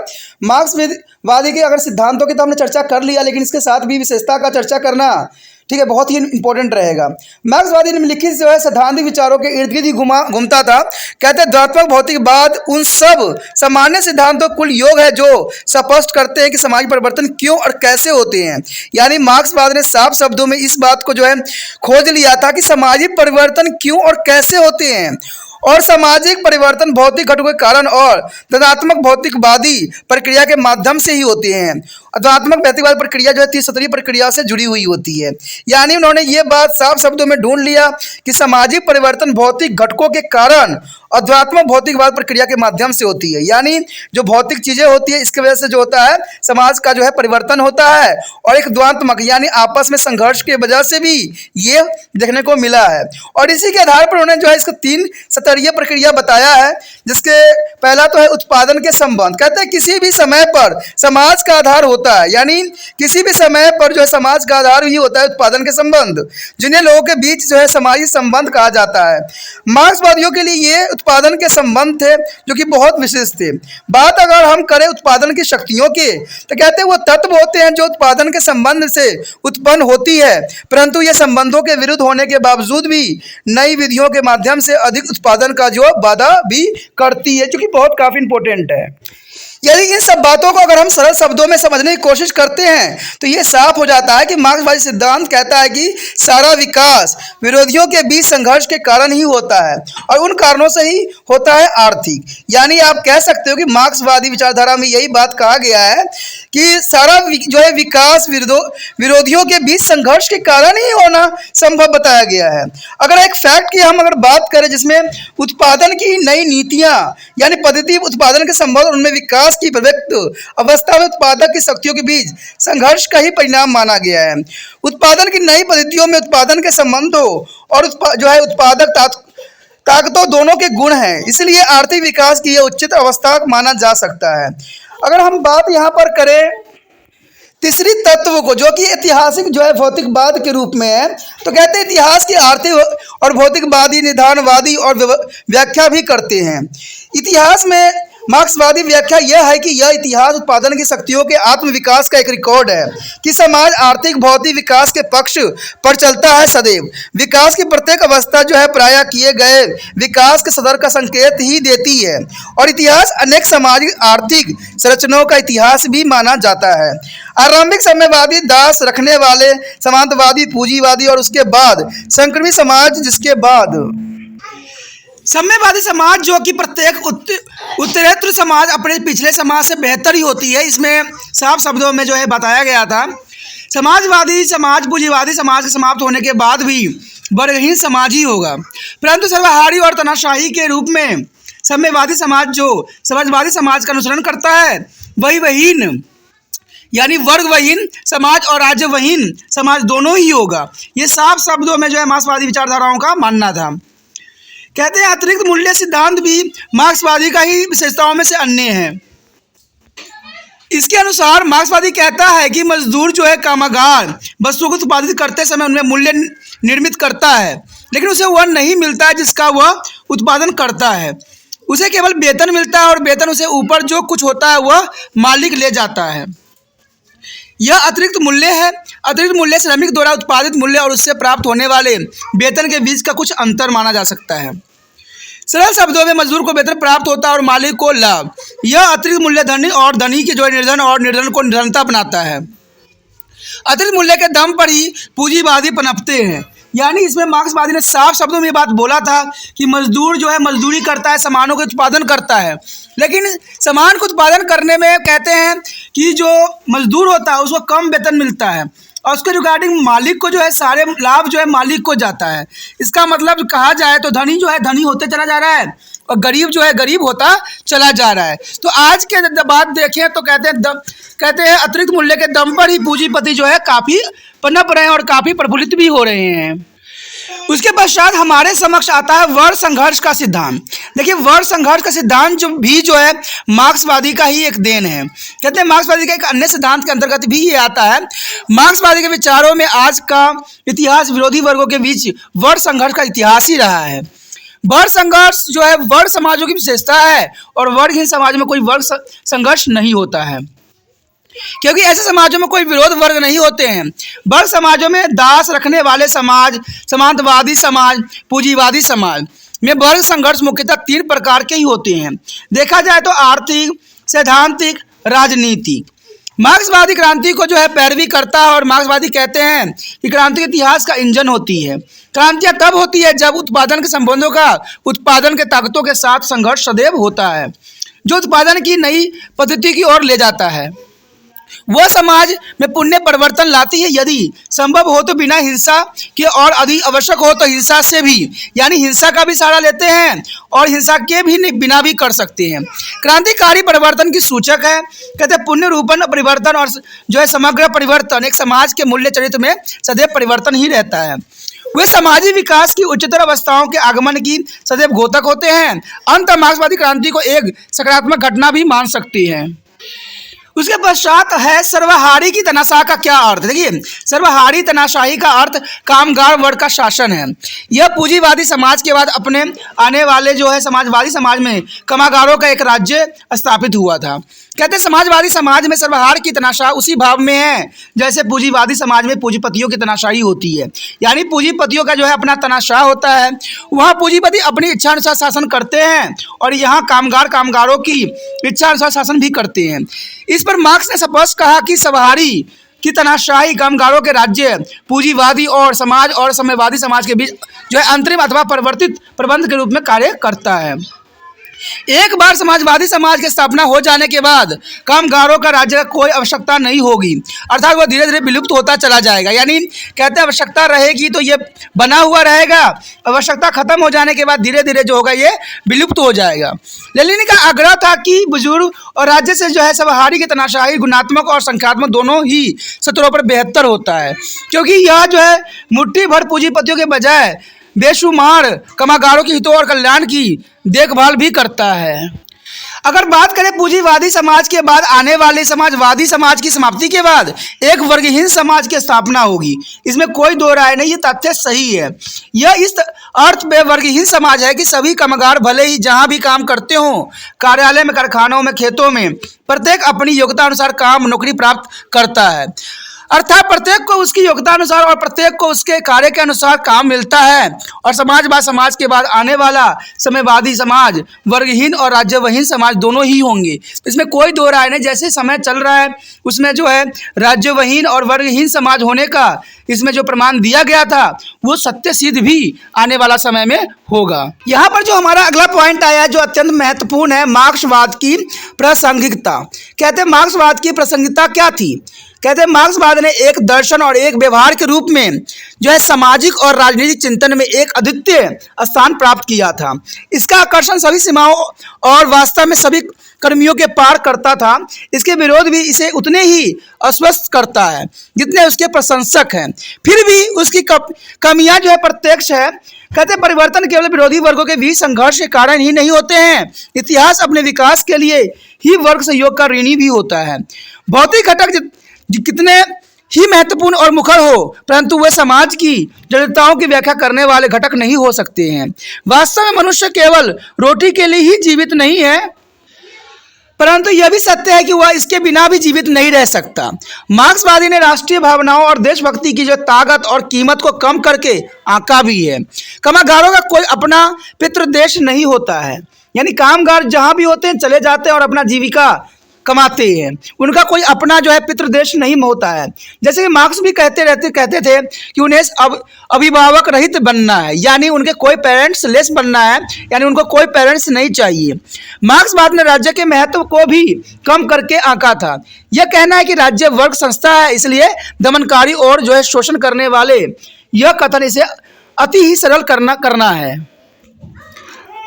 मार्क्सवादी के अगर सिद्धांतों की तो हमने चर्चा कर लिया, लेकिन इसके साथ भी विशेषता का चर्चा करना ठीक है बहुत ही इंपॉर्टेंट रहेगा। मार्क्सवादी निम्नलिखित जो है सैद्धांतिक विचारों के इर्द गिर्द ही घूमता था। कहते हैं द्वैतात्मक भौतिकवाद उन सब सामान्य सिद्धांतों कुल योग है जो स्पष्ट करते हैं कि समाज परिवर्तन क्यों और कैसे होते हैं। यानी मार्क्सवाद ने साफ शब्दों में इस बात को जो है खोज लिया था कि सामाजिक परिवर्तन क्यों और कैसे होते हैं और सामाजिक परिवर्तन भौतिक घटकों के कारण और तदात्मक भौतिकवादी प्रक्रिया के माध्यम से ही होते हैं। अध्यात्मक भौतिकवाद प्रक्रिया जो है त्रिस्तरीय प्रक्रिया से जुड़ी हुई होती है। यानी उन्होंने ये बात साफ शब्दों में ढूंढ लिया कि सामाजिक परिवर्तन भौतिक घटकों के कारण अध्यात्मक भौतिकवाद प्रक्रिया के माध्यम से होती है। यानी जो भौतिक चीजें होती है इसकी वजह से जो होता है समाज का जो है परिवर्तन होता है, और एक द्वंद्वात्मक यानी आपस में संघर्ष की वजह से भी ये देखने को मिला है। और इसी के आधार पर उन्होंने जो है इसको 3 स्तरीय प्रक्रिया बताया है, जिसके पहला तो है उत्पादन के संबंध। कहते हैं किसी भी समय पर समाज का आधार होता है, यानी किसी भी समय पर जो है समाज का आधार ही होता है उत्पादन के संबंध, जिन्हें लोगों के बीच जो है सामाजिक संबंध कहा जाता है। मार्क्सवादियों के लिए ये उत्पादन के संबंध थे जो कि बहुत विशेष थे। बात अगर हम करें उत्पादन की शक्तियों के, तो कहते हैं वो तत्व होते हैं जो उत्पादन के संबंध से उत्पन्न होती है, परंतु ये संबंधों के विरुद्ध होने के बावजूद भी नई विधियों के माध्यम से अधिक उत्पादन का जो वादा भी करती है, जो कि बहुत काफी इंपॉर्टेंट है। यदि इन सब बातों को अगर हम सरल शब्दों में समझने की कोशिश करते हैं तो ये साफ हो जाता है कि मार्क्सवादी सिद्धांत कहता है कि सारा विकास विरोधियों के बीच संघर्ष के कारण ही होता है, और उन कारणों से ही होता है आर्थिक। यानी आप कह सकते हो कि मार्क्सवादी विचारधारा में यही बात कहा गया है कि सारा जो है विकास विरोधियों के बीच संघर्ष के कारण ही होना संभव बताया गया है। अगर एक फैक्ट की हम अगर बात करें जिसमें उत्पादन की नई नीतियां यानी पद्धति उत्पादन के संभव उनमें विकास की प्रवृत्त अवस्था में उत्पादक की शक्तियों के बीच संघर्ष का ही परिणाम माना गया है। उत्पादन की नई पद्धतियों में उत्पादन के संबंधों और जो है उत्पादक ताकतों दोनों के गुण हैं, इसलिए आर्थिक विकास की यह उचित अवस्था माना जा सकता है। अगर हम बात यहाँ पर करें तीसरी तत्व को, जो कि ऐतिहासिक जो है भौतिकवाद के रूप में है, तो कहते हैं इतिहास की आर्थिक और भौतिकवादी निदानवादी और व्याख्या भी करते हैं। इतिहास में मार्क्सवादी व्याख्या यह है कि यह इतिहास उत्पादन की शक्तियों के आत्म विकास का एक रिकॉर्ड है कि समाज आर्थिक भौतिक विकास के पक्ष पर चलता है सदैव। विकास की प्रत्येक अवस्था जो है प्रायः किए गए विकास के सदर का संकेत ही देती है, और इतिहास अनेक सामाजिक आर्थिक संरचनाओं का इतिहास भी माना जाता है। आरंभिक साम्यवादी दास रखने वाले, सामंतवादी, पूंजीवादी और उसके बाद संक्रमित समाज, जिसके बाद साम्यवादी समाज जो कि प्रत्येक उत्तरोत्तर समाज अपने पिछले समाज से बेहतर ही होती है। इसमें साफ शब्दों में जो है बताया गया था समाजवादी समाज पूंजीवादी समाज के समाप्त होने के बाद भी वर्गहीन समाज ही होगा, परंतु सर्वहारी और तानाशाही के रूप में साम्यवादी समाज जो समाजवादी समाज का अनुसरण करता है वही वहीन यानी वर्गवहीन समाज और राज्यवहीन समाज दोनों ही होगा। ये साफ शब्दों में जो है मार्क्सवादी विचारधाराओं का मानना था। कहते हैं अतिरिक्त मूल्य सिद्धांत भी मार्क्सवादी का ही विशेषताओं में से अन्य है। इसके अनुसार मार्क्सवादी कहता है कि मजदूर जो है कामगार वस्तुओं को उत्पादित करते समय उनमें मूल्य निर्मित करता है, लेकिन उसे वह नहीं मिलता है जिसका वह उत्पादन करता है। उसे केवल वेतन मिलता है, और वेतन उसे ऊपर जो कुछ होता है वह मालिक ले जाता है। यह अतिरिक्त मूल्य है। अतिरिक्त मूल्य श्रमिक द्वारा उत्पादित मूल्य और उससे प्राप्त होने वाले वेतन के बीच का कुछ अंतर माना जा सकता है। सरल शब्दों में मजदूर को वेतन प्राप्त होता है और मालिक को लाभ। यह अतिरिक्त मूल्य धनी और धनी के जो निर्धन और निर्धन को निर्धनता बनाता है। अतिरिक्त मूल्य के दम पर ही पूंजीवादी पनपते हैं। यानी इसमें मार्क्सवादी ने साफ शब्दों में ये बात बोला था कि मजदूर जो है मजदूरी करता है, सामानों का उत्पादन करता है, लेकिन सामान को उत्पादन करने में कहते हैं कि जो मजदूर होता है उसको कम वेतन मिलता है, और उसके रिगार्डिंग मालिक को जो है सारे लाभ जो है मालिक को जाता है। इसका मतलब कहा जाए तो धनी जो है धनी होते चला जा रहा है और गरीब जो है गरीब होता चला जा रहा है। तो आज के बात देखें तो कहते हैं अतिरिक्त मूल्य के दम पर ही पूंजीपति जो है काफ़ी पनप रहे हैं और काफ़ी प्रफुल्लित भी हो रहे हैं। उसके पश्चात हमारे समक्ष आता है वर्ग संघर्ष का सिद्धांत। देखिए वर्ग संघर्ष का सिद्धांत जो है मार्क्सवादी का ही एक देन है। कहते हैं मार्क्सवादी का एक अन्य सिद्धांत के अंतर्गत भी ये आता है। मार्क्सवादी के विचारों में आज का इतिहास विरोधी वर्गों के बीच वर्ग संघर्ष का इतिहास ही रहा है। वर्ग संघर्ष जो है वर्ग समाजों की विशेषता है, और वर्गहीन समाज में कोई वर्ग संघर्ष नहीं होता है, क्योंकि ऐसे समाजों में कोई विरोध वर्ग नहीं होते हैं। वर्ग समाजों में दास रखने वाले समाज, सामंतवादी समाज, पूंजीवादी समाज में वर्ग संघर्ष मुख्यतः 3 प्रकार के ही होते हैं। देखा जाए तो आर्थिक, सैद्धांतिक, राजनीतिक। मार्क्सवादी क्रांति को जो है पैरवी करता है, और मार्क्सवादी कहते हैं कि क्रांति इतिहास का इंजन होती है। क्रांतियाँ तब होती है जब उत्पादन के संबंधों का उत्पादन के ताकतों के साथ संघर्ष सदैव होता है, जो उत्पादन की नई पद्धति की ओर ले जाता है। वह समाज में पुण्य परिवर्तन लाती है यदि संभव हो तो बिना हिंसा के, और यदि आवश्यक हो तो हिंसा से भी, यानी हिंसा का भी सहारा लेते हैं और हिंसा के भी बिना भी कर सकते हैं। क्रांतिकारी परिवर्तन की सूचक है। कहते हैं पुण्य रूपन परिवर्तन और जो है समग्र परिवर्तन एक समाज के मूल्य चरित्र में सदैव परिवर्तन ही रहता है। वे सामाजिक विकास की उच्चतर अवस्थाओं के आगमन की सदैव घोतक होते हैं। अंत मार्क्सवादी क्रांति को एक सकारात्मक घटना भी मान सकती है। उसके पश्चात है सर्वहारी की तनाशाह का क्या अर्थ। देखिए, सर्वहारी तनाशाही का अर्थ कामगार वर्ग का शासन है। यह पूंजीवादी समाज के बाद अपने आने वाले जो है समाजवादी समाज में कामगारों का एक राज्य स्थापित हुआ था। कहते हैं समाजवादी समाज में सर्वहार की तनाशाह उसी भाव में है जैसे पूंजीवादी समाज में पूंजीपतियों की तनाशाही होती है। यानी पूंजीपतियों का जो है अपना तनाशाह होता है, वहाँ पूंजीपति अपनी इच्छा अनुसार शासन करते हैं और यहाँ कामगारों की इच्छा अनुसार शासन भी करते हैं। इस पर मार्क्स ने स्पष्ट कहा कि सर्वहारी की तनाशाही कामगारों के राज्य पूंजीवादी और समाज और साम्यवादी समाज के बीच जो है अंतरिम अथवा परिवर्तित प्रबंध के रूप में कार्य करता है। एक बार समाजवादी समाज की स्थापना हो जाने के बाद कामगारों का राज्य का कोई आवश्यकता नहीं होगी, अर्थात वह धीरे धीरे विलुप्त होता चला जाएगा। यानी कहते हैं आवश्यकता रहेगी तो ये बना हुआ रहेगा, आवश्यकता खत्म हो जाने के बाद धीरे धीरे जो होगा ये विलुप्त हो जाएगा। लेनिन का आग्रह था कि बुजुर्ग और राज्य से जो है सर्वहारी की तनाशाही गुणात्मक और संख्यात्मक दोनों ही स्तरों पर बेहतर होता है, क्योंकि यह जो है मुट्ठी भर पूंजीपतियों के बजाय बेशुमार कामगारों के हितों और कल्याण की देखभाल भी करता है। अगर बात करें पूंजीवादी समाज के बाद आने वाले समाजवादी समाज की समाप्ति के बाद एक वर्गहीन समाज की स्थापना होगी, इसमें कोई दो राय नहीं, ये तथ्य सही है। यह इस अर्थ में वर्गहीन समाज है कि सभी कामगार भले ही जहां भी काम करते हों, कार्यालय में, कारखानों में, खेतों में, प्रत्येक अपनी योग्यता अनुसार काम नौकरी प्राप्त करता है, अर्थात प्रत्येक को उसकी योग्यता अनुसार और प्रत्येक को उसके कार्य के अनुसार काम मिलता है। और समाजवाद समाज के बाद आने वाला साम्यवादी समाज वर्गहीन और राज्यवहीन समाज दोनों ही होंगे, इसमें कोई दो राय नहीं। जैसे समय चल रहा है उसमें जो है राज्यवहीन और वर्गहीन समाज होने का इसमें जो प्रमाण दिया गया था वो सत्य सिद्ध भी आने वाला समय में होगा। यहाँ पर जो हमारा अगला पॉइंट आया है जो अत्यंत महत्वपूर्ण है, मार्क्सवाद की प्रासंगिकता। कहते हैं मार्क्सवाद की प्रासंगिकता क्या थी। कहते हैं मार्क्सवाद ने एक दर्शन और एक व्यवहार के रूप में जो है सामाजिक और राजनीतिक चिंतन में एक अद्वितीय स्थान प्राप्त किया था। इसका आकर्षण सभी सीमाओं और वास्तव में सभी कर्मियों के पार करता था। इसके विरोध भी इसे उतने ही अस्वस्थ करता है जितने उसके प्रशंसक हैं। फिर भी उसकी कमियां जो है प्रत्यक्ष है। कहते हैं परिवर्तन केवल विरोधी वर्गों के बीच संघर्ष के कारण ही नहीं होते हैं, इतिहास अपने विकास के लिए ही वर्ग सहयोग का ऋणी भी होता है। भौतिक घटक कितने ही महत्वपूर्ण और मुखर हो, परंतु वे समाज की जटिलताओं की व्याख्या करने वाले घटक नहीं हो सकते हैं। वास्तव में मनुष्य केवल रोटी के लिए ही जीवित नहीं है, परंतु यह भी सत्य है कि वह इसके बिना भी जीवित नहीं रह सकता। मार्क्सवादी ने राष्ट्रीय भावनाओं और देशभक्ति की जो ताकत और कीमत को कम करके आंका भी है। कामगारों का कोई अपना पितृ देश नहीं होता है, यानी कामगार जहां भी होते हैं चले जाते हैं और अपना जीविका कमाते हैं, उनका कोई अपना जो है पितृ देश नहीं होता है। जैसे कि मार्क्स भी कहते थे कि उन्हें अब अभिभावक रहित बनना है, यानी उनके कोई पेरेंट्स लेस बनना है, यानी उनको कोई पेरेंट्स नहीं चाहिए। मार्क्सवाद ने राज्य के महत्व को भी कम करके आंका था। यह कहना है कि राज्य वर्ग संस्था है, इसलिए दमनकारी और जो है शोषण करने वाले, यह कथन इसे अति ही सरल करना है।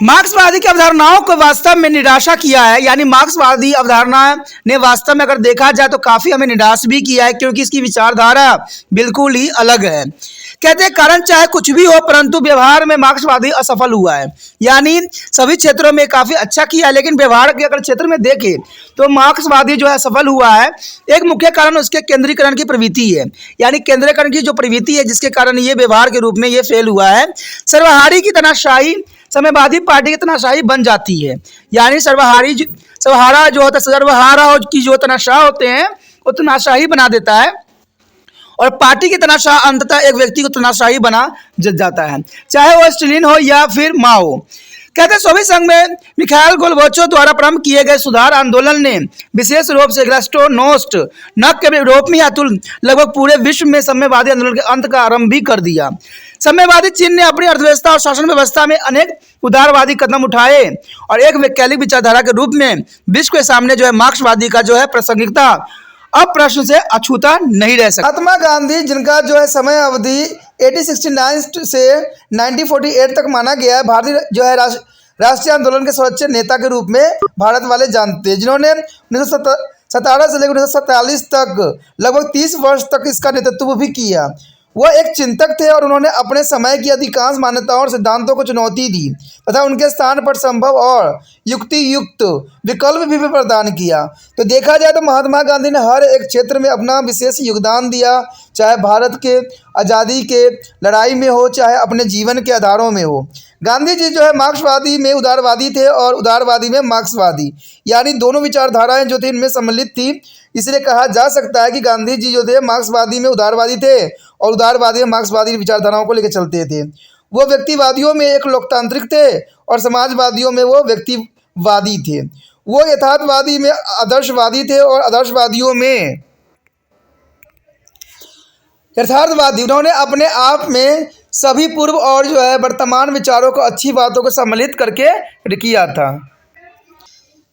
मार्क्सवादी की अवधारणाओं को वास्तव में निराशा किया है, यानी मार्क्सवादी अवधारणा ने वास्तव में अगर देखा जाए तो काफ़ी हमें निराश भी किया है, क्योंकि इसकी विचारधारा बिल्कुल ही अलग है। कहते हैं कारण चाहे कुछ भी हो, परंतु व्यवहार में मार्क्सवादी असफल हुआ है। यानी सभी क्षेत्रों में काफ़ी अच्छा किया है, लेकिन व्यवहार के अगर क्षेत्र में देखें तो मार्क्सवादी जो है सफल हुआ है। एक मुख्य कारण उसके केंद्रीकरण की प्रवृत्ति है, यानी केंद्रीकरण की जो प्रवृत्ति है जिसके कारण ये व्यवहार के रूप में ये फेल हुआ है। सर्वहारी की तनाशाही साम्यवादी पार्टी की तनाशाही बन जाती है, यानी सर्वहारा जो होता है, सर्वहारा की जो तनाशाह होते हैं वो तनाशाही बना देता है, और पार्टी की तनाशाह अंततः एक व्यक्ति को तनाशाही बना जाता है, चाहे वो स्टालिन हो या फिर माओ। कहते हैं सोवियत संघ में मिखाइल गोर्बाचोव द्वारा प्रारंभ किए गए सुधार आंदोलन ने विशेष रूप से ग्लास्नोस्ट न केवल यूरोप में अतुल लगभग पूरे विश्व में साम्यवादी आंदोलन के अंत का आरंभ भी कर दिया। साम्यवादी चीन ने अपनी अर्थव्यवस्था और शासन व्यवस्था में अनेक उदारवादी कदम उठाए और एक वैज्ञानिक विचारधारा के रूप में विश्व के सामने जो है मार्क्सवादी का जो है प्रासंगिकता अब प्रश्न से अछूता नहीं रह सकता। महात्मा गांधी जिनका जो है समय अवधि 1869 से 1948 तक माना गया है, भारतीय जो है राष्ट्रीय आंदोलन के सर्वोच्च नेता के रूप में भारत वाले जानते हैं, जिन्होंने 1917 से लेकर 1947 तक लगभग 30 वर्ष तक इसका नेतृत्व भी किया। वह एक चिंतक थे और उन्होंने अपने समय की अधिकांश मान्यताओं और सिद्धांतों को चुनौती दी तथा उनके स्थान पर संभव और युक्ति युक्त विकल्प भी प्रदान किया। तो देखा जाए तो महात्मा गांधी ने हर एक क्षेत्र में अपना विशेष योगदान दिया, चाहे भारत के आज़ादी के लड़ाई में हो, चाहे अपने जीवन के आधारों में हो। गांधी जी जो है मार्क्सवादी में उदारवादी थे और उदारवादी में मार्क्सवादी, यानी दोनों विचारधाराएं जो थी इनमें सम्मिलित थी। इसलिए कहा जा सकता है कि गांधी जी जो थे मार्क्सवादी में उदारवादी थे और उदारवादी में मार्क्सवादी विचारधाराओं को लेकर चलते थे। वो व्यक्तिवादियों में एक लोकतांत्रिक थे और समाजवादियों में वो व्यक्तिवादी थे। वो यथार्थवादी में आदर्शवादी थे और आदर्शवादियों में यथार्थवादी। उन्होंने अपने आप में सभी पूर्व और जो है वर्तमान विचारों को, अच्छी बातों को सम्मिलित करके किया था।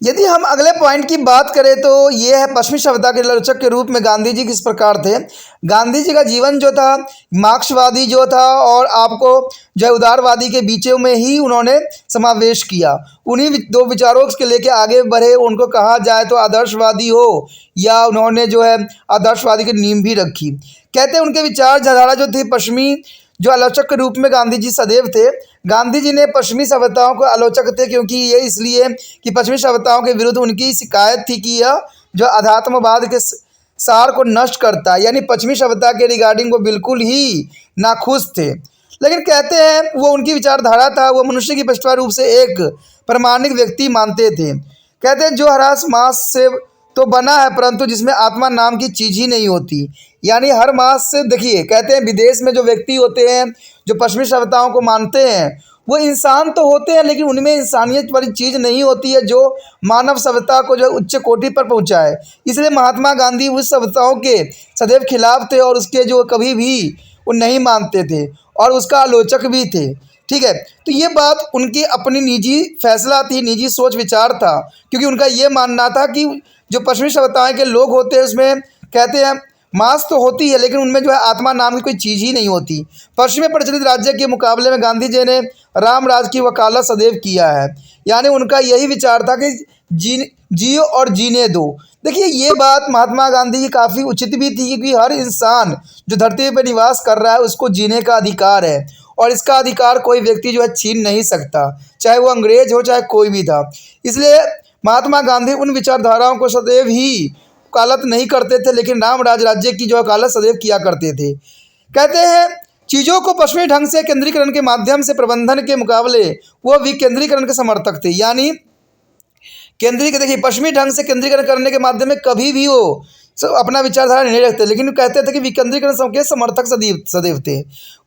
यदि हम अगले पॉइंट की बात करें तो ये है पश्चिमी सभ्यता के आलोचक के रूप में गांधी जी किस प्रकार थे। गांधी जी का जीवन जो था मार्क्सवादी जो था और आपको जो है उदारवादी के बीचों में ही उन्होंने समावेश किया। उन्हीं दो विचारों के लेके आगे बढ़े। उनको कहा जाए तो आदर्शवादी हो या उन्होंने जो है आदर्शवादी की नींव भी रखी। कहते हैं उनके विचारधारा जो थी पश्चिमी जो आलोचक के रूप में गांधी जी सदैव थे। गांधी जी ने पश्चिमी सभ्यताओं के आलोचक थे, क्योंकि ये इसलिए कि पश्चिमी सभ्यताओं के विरुद्ध उनकी शिकायत थी कि यह जो अध्यात्मवाद के सार को नष्ट करता है, यानी पश्चिमी सभ्यता के रिगार्डिंग वो बिल्कुल ही नाखुश थे। लेकिन कहते हैं वो उनकी विचारधारा था, वो मनुष्य की पृष्ठभूमि रूप से एक प्रामाणिक व्यक्ति मानते थे। कहते हैं जो हरास मांस से तो बना है परंतु जिसमें आत्मा नाम की चीज़ ही नहीं होती, यानी हर मास से देखिए कहते हैं विदेश में जो व्यक्ति होते हैं जो पश्चिमी सभ्यताओं को मानते हैं वो इंसान तो होते हैं लेकिन उनमें इंसानियत वाली चीज़ नहीं होती है जो मानव सभ्यता को जो उच्च कोटि पर पहुंचाए। इसलिए महात्मा गांधी उस सभ्यताओं के सदैव खिलाफ थे और उसके जो कभी भी वो नहीं मानते थे और उसका आलोचक भी थे। ठीक है, तो ये बात उनकी अपनी निजी फैसला थी, निजी सोच विचार था, क्योंकि उनका ये मानना था कि जो पश्चिमी सभ्यताएं के लोग होते हैं उसमें कहते हैं मांस तो होती है लेकिन उनमें जो है आत्मा नाम की कोई चीज़ ही नहीं होती। पश्चिमी प्रचलित राज्य के मुकाबले में गांधी जी ने राम राज की वकालत सदैव किया है, यानी उनका यही विचार था कि जियो और जीने दो। देखिए ये बात महात्मा गांधी की काफ़ी उचित भी थी, क्योंकि हर इंसान जो धरती पर निवास कर रहा है उसको जीने का अधिकार है और इसका अधिकार कोई व्यक्ति जो है छीन नहीं सकता, चाहे वो अंग्रेज हो चाहे कोई भी था। इसलिए महात्मा गांधी उन विचारधाराओं को सदैव ही वकालत नहीं करते थे, लेकिन राम राज्य की जो वकालत सदैव किया करते थे। कहते हैं चीज़ों को पश्चिमी ढंग से केंद्रीकरण के माध्यम से प्रबंधन के मुकाबले वो विकेंद्रीकरण के समर्थक थे, यानी देखिए पश्चिमी ढंग से केंद्रीकरण करने के माध्यम में कभी भी वो अपना विचारधारा नहीं रखते, लेकिन कहते थे कि विकेंद्रीकरण के समर्थक सदैव थे।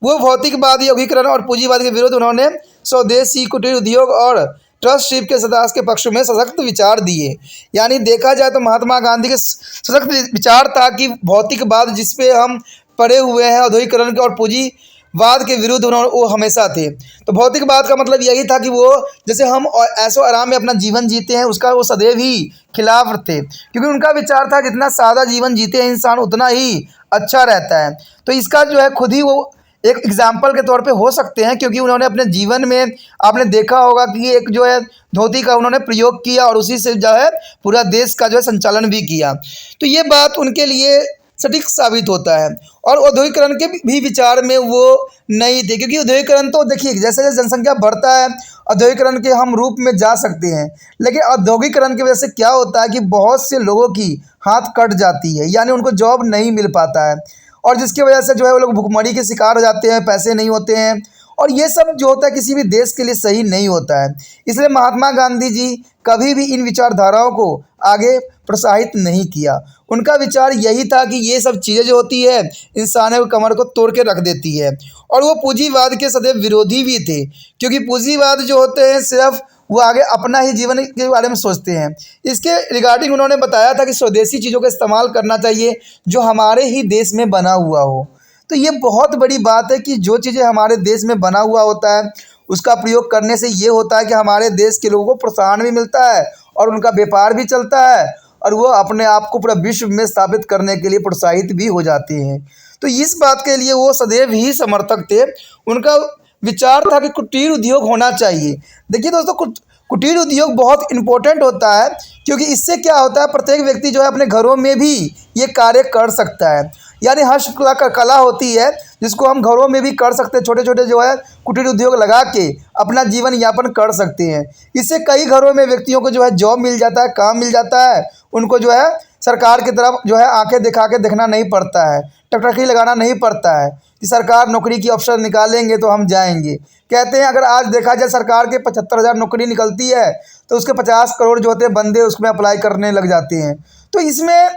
वो भौतिकवादी योगीकरण और पूंजीवाद के विरुद्ध उन्होंने स्वदेशी कुटीर उद्योग और ट्रस्टशिप के सदास के पक्ष में सशक्त विचार दिए। यानी देखा जाए तो महात्मा गांधी के सशक्त विचार था कि भौतिकवाद जिस पे हम पड़े हुए हैं औद्योगिकरण के और पूंजीवाद के विरुद्ध उन्होंने वो हमेशा थे। तो भौतिकवाद का मतलब यही था कि वो जैसे हम ऐसो आराम में अपना जीवन जीते हैं उसका वो सदैव ही खिलाफ थे, क्योंकि उनका विचार था जितना सादा जीवन जीते हैं इंसान उतना ही अच्छा रहता है। तो इसका जो है खुद ही वो एक एग्जाम्पल के तौर पे हो सकते हैं, क्योंकि उन्होंने अपने जीवन में आपने देखा होगा कि एक जो है धोती का उन्होंने प्रयोग किया और उसी से जो है पूरा देश का जो है संचालन भी किया। तो ये बात उनके लिए सटीक साबित होता है। और औद्योगिकरण के भी विचार में वो नहीं थे, क्योंकि औद्योगिकरण तो देखिए जैसे जैसे जनसंख्या बढ़ता है औद्योगिकरण के हम रूप में जा सकते हैं, लेकिन औद्योगिकरण की वजह से क्या होता है कि बहुत से लोगों की हाथ कट जाती है, यानी उनको जॉब नहीं मिल पाता है और जिसकी वजह से जो है वो लोग भुखमरी के शिकार हो जाते हैं, पैसे नहीं होते हैं और ये सब जो होता है किसी भी देश के लिए सही नहीं होता है। इसलिए महात्मा गांधी जी कभी भी इन विचारधाराओं को आगे प्रोत्साहित नहीं किया। उनका विचार यही था कि ये सब चीज़ें जो होती है इंसानों की कमर को तोड़ के रख देती है। और वो पूंजीवाद के सदैव विरोधी भी थे, क्योंकि पूंजीवाद जो होते हैं सिर्फ वो आगे अपना ही जीवन के बारे में सोचते हैं। इसके रिगार्डिंग उन्होंने बताया था कि स्वदेशी चीज़ों का इस्तेमाल करना चाहिए जो हमारे ही देश में बना हुआ हो। तो ये बहुत बड़ी बात है कि जो चीज़ें हमारे देश में बना हुआ होता है उसका प्रयोग करने से ये होता है कि हमारे देश के लोगों को प्रोत्साहन भी मिलता है और उनका व्यापार भी चलता है और वो अपने आप को पूरा विश्व में स्थापित करने के लिए प्रोत्साहित भी हो जाते हैं। तो इस बात के लिए वो सदैव ही समर्थक थे। उनका विचार था कि कुटीर उद्योग होना चाहिए। देखिए दोस्तों, कुटीर उद्योग बहुत इम्पोर्टेंट होता है, क्योंकि इससे क्या होता है, प्रत्येक व्यक्ति जो है अपने घरों में भी ये कार्य कर सकता है। यानी हस्तकला का कला होती है जिसको हम घरों में भी कर सकते हैं। छोटे छोटे जो है कुटीर उद्योग लगा के अपना जीवन यापन कर सकते हैं। इससे कई घरों में व्यक्तियों को जो है जॉब मिल जाता है, काम मिल जाता है। उनको जो है सरकार की तरफ जो है आंखें दिखा के देखना नहीं पड़ता है, टकटकी लगाना नहीं पड़ता है कि सरकार नौकरी की अवसर निकालेंगे तो हम जाएंगे। कहते हैं अगर आज देखा जाए सरकार के 75,000 नौकरी निकलती है तो उसके 50 करोड़ जो होते हैं बंदे उसमें अप्लाई करने लग जाते हैं। तो इसमें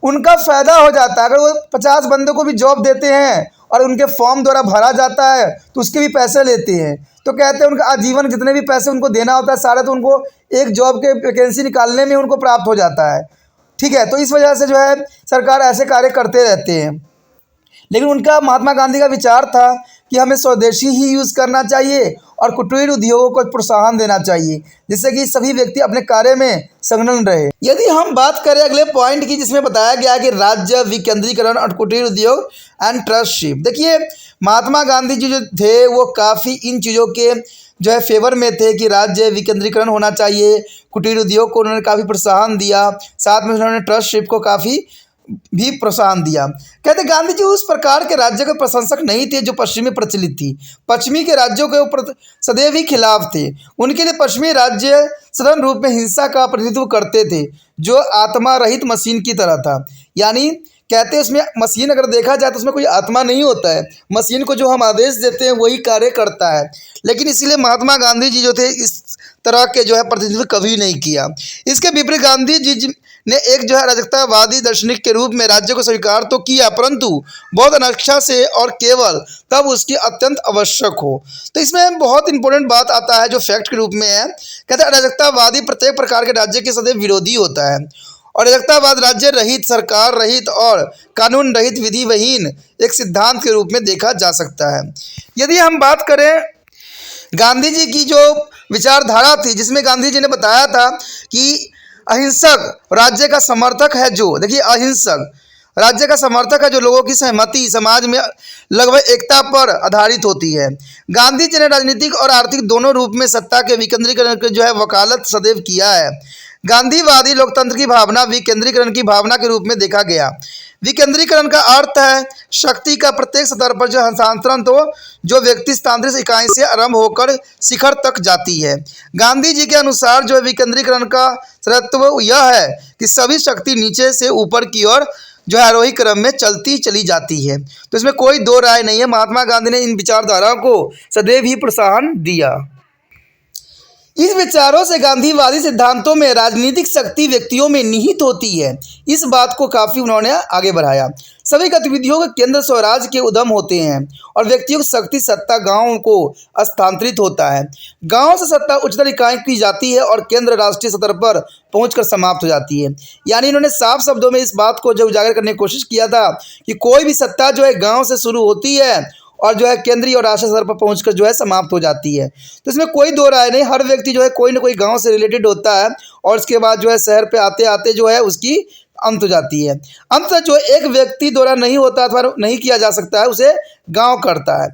उनका फ़ायदा हो जाता है। अगर वो 50 बंदों को भी जॉब देते हैं और उनके फॉर्म द्वारा भरा जाता है तो उसके भी पैसे लेते हैं। तो कहते हैं उनका आजीवन जितने भी पैसे उनको देना होता है सारे तो उनको एक जॉब के वैकेंसी निकालने में उनको प्राप्त हो जाता है। ठीक है, तो इस वजह से जो है सरकार ऐसे कार्य करते रहते हैं। लेकिन उनका, महात्मा गांधी का विचार था कि हमें स्वदेशी ही यूज़ करना चाहिए और कुटीर उद्योगों को प्रोत्साहन देना चाहिए, जिससे कि सभी व्यक्ति अपने कार्य में संलग्न रहे। यदि हम बात करें अगले पॉइंट की, जिसमें बताया गया कि राज्य विकेंद्रीकरण और कुटीर उद्योग एंड ट्रस्टशिप। देखिए, महात्मा गांधी जी जो थे वो काफ़ी इन चीज़ों के जो है फेवर में थे कि राज्य विकेंद्रीकरण होना चाहिए। कुटीर उद्योग को उन्होंने काफ़ी प्रोत्साहन दिया, साथ में उन्होंने ट्रस्टशिप को काफ़ी भी प्रोत्साहन दिया। कहते गांधी जी उस प्रकार के राज्य के प्रशंसक नहीं थे जो पश्चिमी प्रचलित थी। पश्चिमी के राज्यों के ऊपर सदैव ही खिलाफ थे। उनके लिए पश्चिमी राज्य सघन रूप में हिंसा का प्रतिनिधित्व करते थे, जो आत्मा रहित मशीन की तरह था। यानी कहते हैं उसमें मशीन अगर देखा जाए तो उसमें कोई आत्मा नहीं होता है, मशीन को जो हम आदेश देते हैं वही कार्य करता है। लेकिन इसीलिए महात्मा गांधी जी जो थे इस तरह के जो है प्रतिनिधित्व कभी नहीं किया। इसके विपरीत गांधी जी ने एक जो है अराजकतावादी दार्शनिक के रूप में राज्य को स्वीकार तो किया, परंतु बहुत अनिच्छा से और केवल तब उसकी अत्यंत आवश्यक हो। तो इसमें बहुत इंपॉर्टेंट बात आता है जो फैक्ट के रूप में है। कहते हैं अराजकतावादी प्रत्येक प्रकार के राज्य के सदैव विरोधी होता है और अराजकतावाद राज्य रहित, सरकार रहित और कानून रहित, विधिविहीन एक सिद्धांत के रूप में देखा जा सकता है। यदि हम बात करें गांधी जी की जो विचारधारा थी, जिसमें गांधी जी ने बताया था कि अहिंसक राज्य का समर्थक है, जो देखिए अहिंसक राज्य का समर्थक है जो लोगों की सहमति समाज में लगभग एकता पर आधारित होती है। गांधी जी ने राजनीतिक और आर्थिक दोनों रूप में सत्ता के विकेंद्रीकरण की जो है वकालत सदैव किया है। गांधीवादी लोकतंत्र की भावना विकेंद्रीकरण की भावना के रूप में देखा गया। विकेंद्रीकरण का अर्थ है शक्ति का प्रत्येक स्तर पर जो हस्तांतरण, तो जो व्यक्ति स्थानांतरित इकाई से आरंभ होकर शिखर तक जाती है। गांधी जी के अनुसार जो विकेंद्रीकरण का तत्व यह है कि सभी शक्ति नीचे से ऊपर की ओर जो है आरोही क्रम में चलती चली जाती है। तो इसमें कोई दो राय नहीं है। महात्मा गांधी ने इन विचारधाराओं को सदैव ही प्रोत्साहन दिया। इस विचारों से गांधीवादी सिद्धांतों में राजनीतिक शक्ति व्यक्तियों में निहित होती है, इस बात को काफ़ी उन्होंने आगे बढ़ाया। सभी गतिविधियों के केंद्र स्वराज के उद्यम होते हैं और व्यक्तियों की शक्ति सत्ता गांव को स्थानांतरित होता है। गांव से सत्ता उच्चतर इकाई की जाती है और केंद्र राष्ट्रीय स्तर पर पहुंचकर समाप्त हो जाती है। यानी इन्होंने साफ शब्दों में इस बात को जो उजागर करने की कोशिश किया था कि कोई भी सत्ता जो है गाँव से शुरू होती है और जो है केंद्रीय और राष्ट्रीय स्तर पर पहुंचकर जो है समाप्त हो जाती है। तो इसमें कोई दो राय नहीं, हर व्यक्ति जो है कोई ना कोई गांव से रिलेटेड होता है और उसके बाद जो है शहर पे आते आते जो है उसकी अंत हो जाती है। अंत जो एक व्यक्ति द्वारा नहीं होता अथवा नहीं किया जा सकता है उसे गाँव करता है।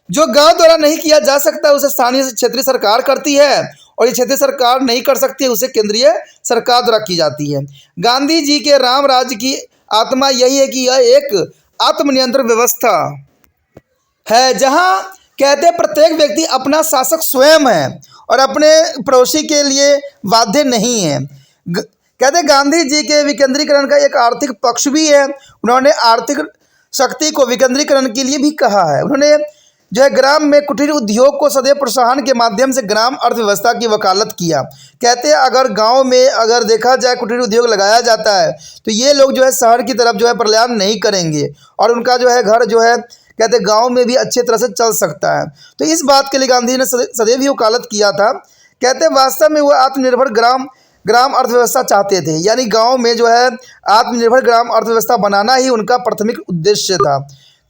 जो गाँव द्वारा नहीं किया जा सकता है उसे स्थानीय क्षेत्रीय सरकार करती है और ये क्षेत्रीय सरकार नहीं कर सकती है उसे केंद्रीय सरकार द्वारा की जाती है। गांधी जी के राम राज्य की आत्मा यही है कि यह एक आत्मनियंत्रण व्यवस्था है, जहां कहते हैं प्रत्येक व्यक्ति अपना शासक स्वयं है और अपने पड़ोसी के लिए बाध्य नहीं है। कहते हैं गांधी जी के विकेंद्रीकरण का एक आर्थिक पक्ष भी है। उन्होंने आर्थिक शक्ति को विकेंद्रीकरण के लिए भी कहा है। उन्होंने जो है ग्राम में कुटीर उद्योग को सदैव प्रोत्साहन के माध्यम से ग्राम अर्थव्यवस्था की वकालत किया। कहते हैं अगर गांव में अगर देखा जाए कुटीर उद्योग लगाया जाता है तो ये लोग जो है शहर की तरफ जो है पलायन नहीं करेंगे और उनका जो है घर जो है कहते गांव में भी अच्छे तरह से चल सकता है। तो इस बात के लिए गांधी ने सदैव ही वकालत किया था। कहते वास्तव में वो आत्मनिर्भर ग्राम अर्थव्यवस्था चाहते थे, यानी गांव में जो है आत्मनिर्भर ग्राम अर्थव्यवस्था बनाना ही उनका प्राथमिक उद्देश्य था।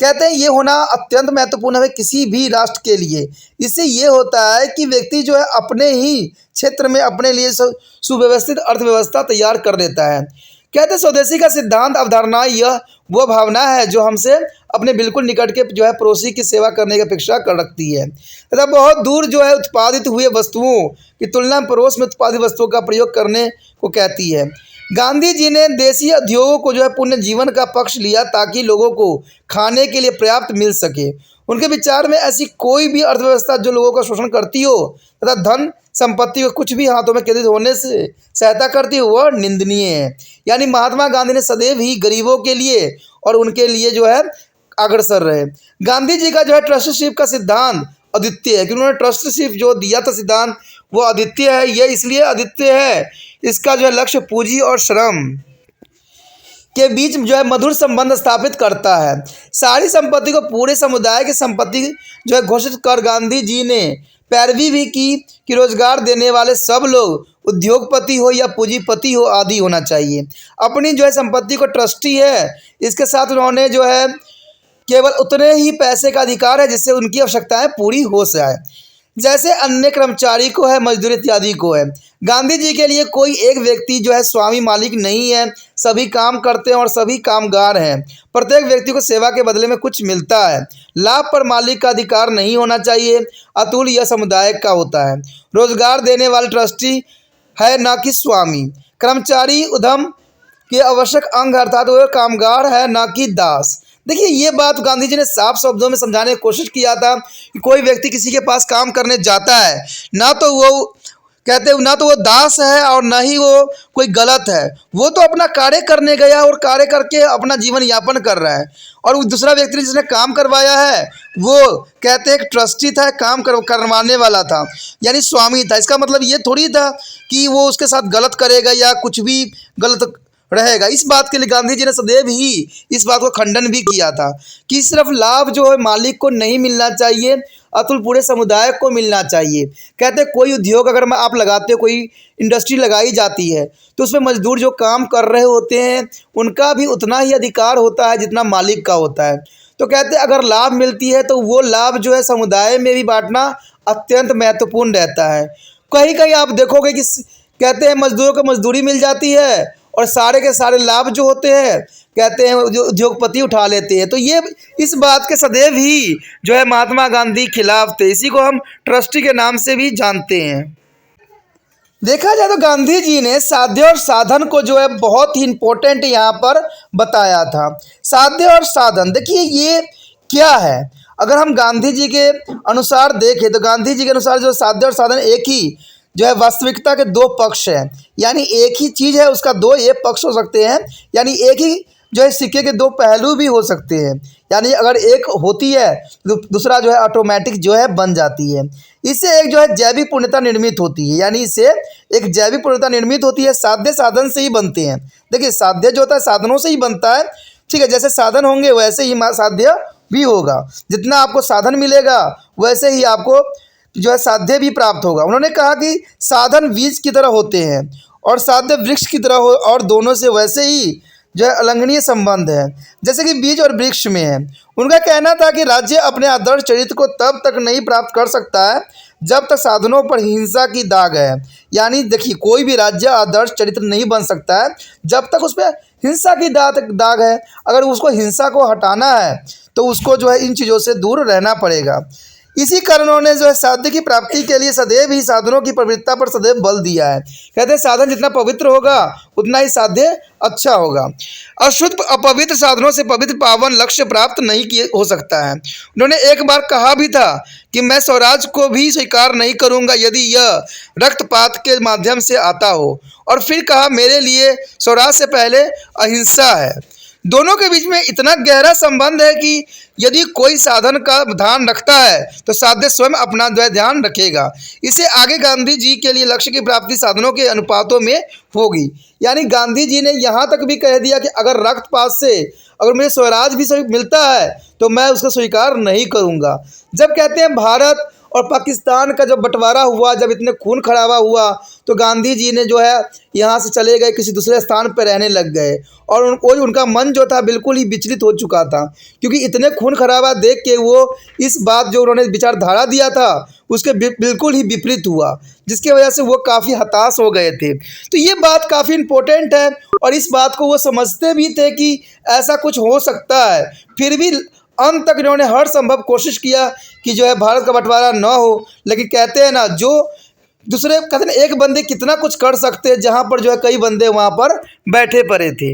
कहते हैं ये होना अत्यंत महत्वपूर्ण है किसी भी राष्ट्र के लिए। इससे ये होता है कि व्यक्ति जो है अपने ही क्षेत्र में अपने लिए सुव्यवस्थित अर्थव्यवस्था तैयार कर लेता है। कहते हैं स्वदेशी का सिद्धांत अवधारणा यह वो भावना है जो हमसे अपने बिल्कुल निकट के जो है पड़ोसी की सेवा करने की अपेक्षा कर रखती है तथा बहुत दूर जो है उत्पादित हुए वस्तुओं की तुलना में पड़ोस में उत्पादित वस्तुओं का प्रयोग करने को कहती है। गांधी जी ने देसी उद्योगों को जो है पुण्य जीवन का पक्ष लिया ताकि लोगों को खाने के लिए पर्याप्त मिल सके। उनके विचार में ऐसी कोई भी अर्थव्यवस्था जो लोगों का शोषण करती हो तथा धन संपत्ति को कुछ भी हाथों में केंद्रित होने से सहायता करती हो वह निंदनीय है। यानी महात्मा गांधी ने सदैव ही गरीबों के लिए और उनके लिए जो है अग्रसर रहे। गांधी जी का जो है ट्रस्टीशिप का सिद्धांत अद्वितीय है, क्योंकि उन्होंने ट्रस्टीशिप जो दिया था सिद्धांत वो अद्वितीय है। यह इसलिए अद्वितीय है, इसका जो है लक्ष्य पूंजी और श्रम के बीच जो है मधुर संबंध स्थापित करता है। सारी संपत्ति को पूरे समुदाय की संपत्ति जो है घोषित कर गांधी जी ने पैरवी भी की कि रोजगार देने वाले सब लोग उद्योगपति हो या पूंजीपति हो आदि होना चाहिए। अपनी जो है संपत्ति को ट्रस्टी है, इसके साथ उन्होंने जो है केवल उतने ही पैसे का अधिकार है जिससे उनकी आवश्यकताएं पूरी हो जाए, जैसे अन्य कर्मचारी को है, मजदूर इत्यादि को है। गांधी जी के लिए कोई एक व्यक्ति जो है स्वामी मालिक नहीं है, सभी काम करते हैं और सभी कामगार हैं। प्रत्येक व्यक्ति को सेवा के बदले में कुछ मिलता है। लाभ पर मालिक का अधिकार नहीं होना चाहिए, अतुल यह समुदाय का होता है। रोजगार देने वाले ट्रस्टी है न कि स्वामी। कर्मचारी उद्यम के आवश्यक अंग अर्थात वह कामगार है न कि दास। देखिए ये बात गांधी जी ने साफ शब्दों में समझाने की कोशिश किया था कि कोई व्यक्ति किसी के पास काम करने जाता है ना तो वो कहते ना तो वो दास है और ना ही वो कोई गलत है, वो तो अपना कार्य करने गया और कार्य करके अपना जीवन यापन कर रहा है। और वो दूसरा व्यक्ति जिसने काम करवाया है वो कहते एक ट्रस्टी था, काम करवाने वाला था यानी स्वामी था। इसका मतलब ये थोड़ी था कि वो उसके साथ गलत करेगा या कुछ भी गलत रहेगा। इस बात के लिए गांधी जी ने सदैव ही इस बात को खंडन भी किया था कि सिर्फ लाभ जो है मालिक को नहीं मिलना चाहिए, अतुल पूरे समुदाय को मिलना चाहिए। कहते कोई उद्योग अगर आप लगाते हो, कोई इंडस्ट्री लगाई जाती है तो उसमें मजदूर जो काम कर रहे होते हैं उनका भी उतना ही अधिकार होता है जितना मालिक का होता है। तो कहते अगर लाभ मिलती है तो वो लाभ जो है समुदाय में भी बांटना अत्यंत महत्वपूर्ण रहता है। कहीं कहीं आप देखोगे कि कहते हैं मजदूरों को मजदूरी मिल जाती है और सारे के सारे लाभ जो होते हैं कहते हैं जो उद्योगपति उठा लेते हैं। तो ये इस बात के सदैव ही जो है महात्मा गांधी खिलाफ थे। इसी को हम ट्रस्टी के नाम से भी जानते हैं। देखा जाए तो गांधी जी ने साध्य और साधन को जो है बहुत ही इम्पोर्टेंट यहाँ पर बताया था। साध्य और साधन देखिए ये क्या है, अगर हम गांधी जी के अनुसार देखें तो गांधी जी के अनुसार जो साध्य और साधन एक ही जो है वास्तविकता के दो पक्ष हैं, यानी एक ही चीज़ है उसका दो ये पक्ष हो सकते हैं, यानी एक ही जो है सिक्के के दो पहलू भी हो सकते हैं। यानी अगर एक होती है तो दूसरा जो है ऑटोमेटिक जो है बन जाती है। इससे एक जो है जैविक पूर्णता निर्मित होती है, यानी इससे एक जैविक पूर्णता निर्मित होती है। साध्य साधन से ही बनते हैं। देखिए साध्य जो होता है साधनों से ही बनता है, ठीक है। जैसे साधन होंगे वैसे ही साध्य भी होगा। जितना आपको साधन मिलेगा वैसे ही आपको जो है साध्य भी प्राप्त होगा। उन्होंने कहा कि साधन बीज की तरह होते हैं और साध्य वृक्ष की तरह हो, और दोनों से वैसे ही जो है अलंघनीय संबंध है जैसे कि बीज और वृक्ष में है। उनका कहना था कि राज्य अपने आदर्श चरित्र को तब तक नहीं प्राप्त कर सकता है जब तक साधनों पर हिंसा की दाग है। यानी देखिए कोई भी राज्य आदर्श चरित्र नहीं बन सकता है जब तक उस पर हिंसा की दाग है। अगर उसको हिंसा को हटाना है तो उसको जो है इन चीज़ों से दूर रहना पड़ेगा। इसी कारण उन्होंने जो है साध्य की प्राप्ति के लिए सदैव ही साधनों की पवित्रता पर सदैव बल दिया है। कहते हैं साधन जितना पवित्र होगा उतना ही साध्य अच्छा होगा। अशुद्ध अपवित्र साधनों से पवित्र पावन लक्ष्य प्राप्त नहीं किए हो सकता है। उन्होंने एक बार कहा भी था कि मैं स्वराज को भी स्वीकार नहीं करूंगा यदि यह रक्तपात के माध्यम से आता हो, और फिर कहा मेरे लिए स्वराज से पहले अहिंसा है। दोनों के बीच में इतना गहरा संबंध है कि यदि कोई साधन का ध्यान रखता है तो साध्य स्वयं अपना ध्यान रखेगा। इसे आगे गांधी जी के लिए लक्ष्य की प्राप्ति साधनों के अनुपातों में होगी। यानी गांधी जी ने यहाँ तक भी कह दिया कि अगर रक्तपात से अगर मुझे स्वराज भी मिलता है तो मैं उसको स्वीकार नहीं करूँगा। जब कहते हैं भारत और पाकिस्तान का जब बंटवारा हुआ, जब इतने खून खराबा हुआ, तो गांधी जी ने जो है यहाँ से चले गए, किसी दूसरे स्थान पर रहने लग गए। और उनका मन जो था बिल्कुल ही विचलित हो चुका था, क्योंकि इतने खून खराबा देख के वो इस बात जो उन्होंने विचारधारा दिया था उसके बिल्कुल ही विपरीत हुआ, जिसकी वजह से वो काफ़ी हताश हो गए थे। तो ये बात काफ़ी इम्पोर्टेंट है, और इस बात को वो समझते भी थे कि ऐसा कुछ हो सकता है। फिर भी अंत तक इन्होंने हर संभव कोशिश किया कि जो है भारत का बंटवारा न हो। लेकिन कहते हैं ना, जो दूसरे कहते हैं एक बंदे कितना कुछ कर सकते हैं, जहाँ पर जो है कई बंदे वहाँ पर बैठे पड़े थे।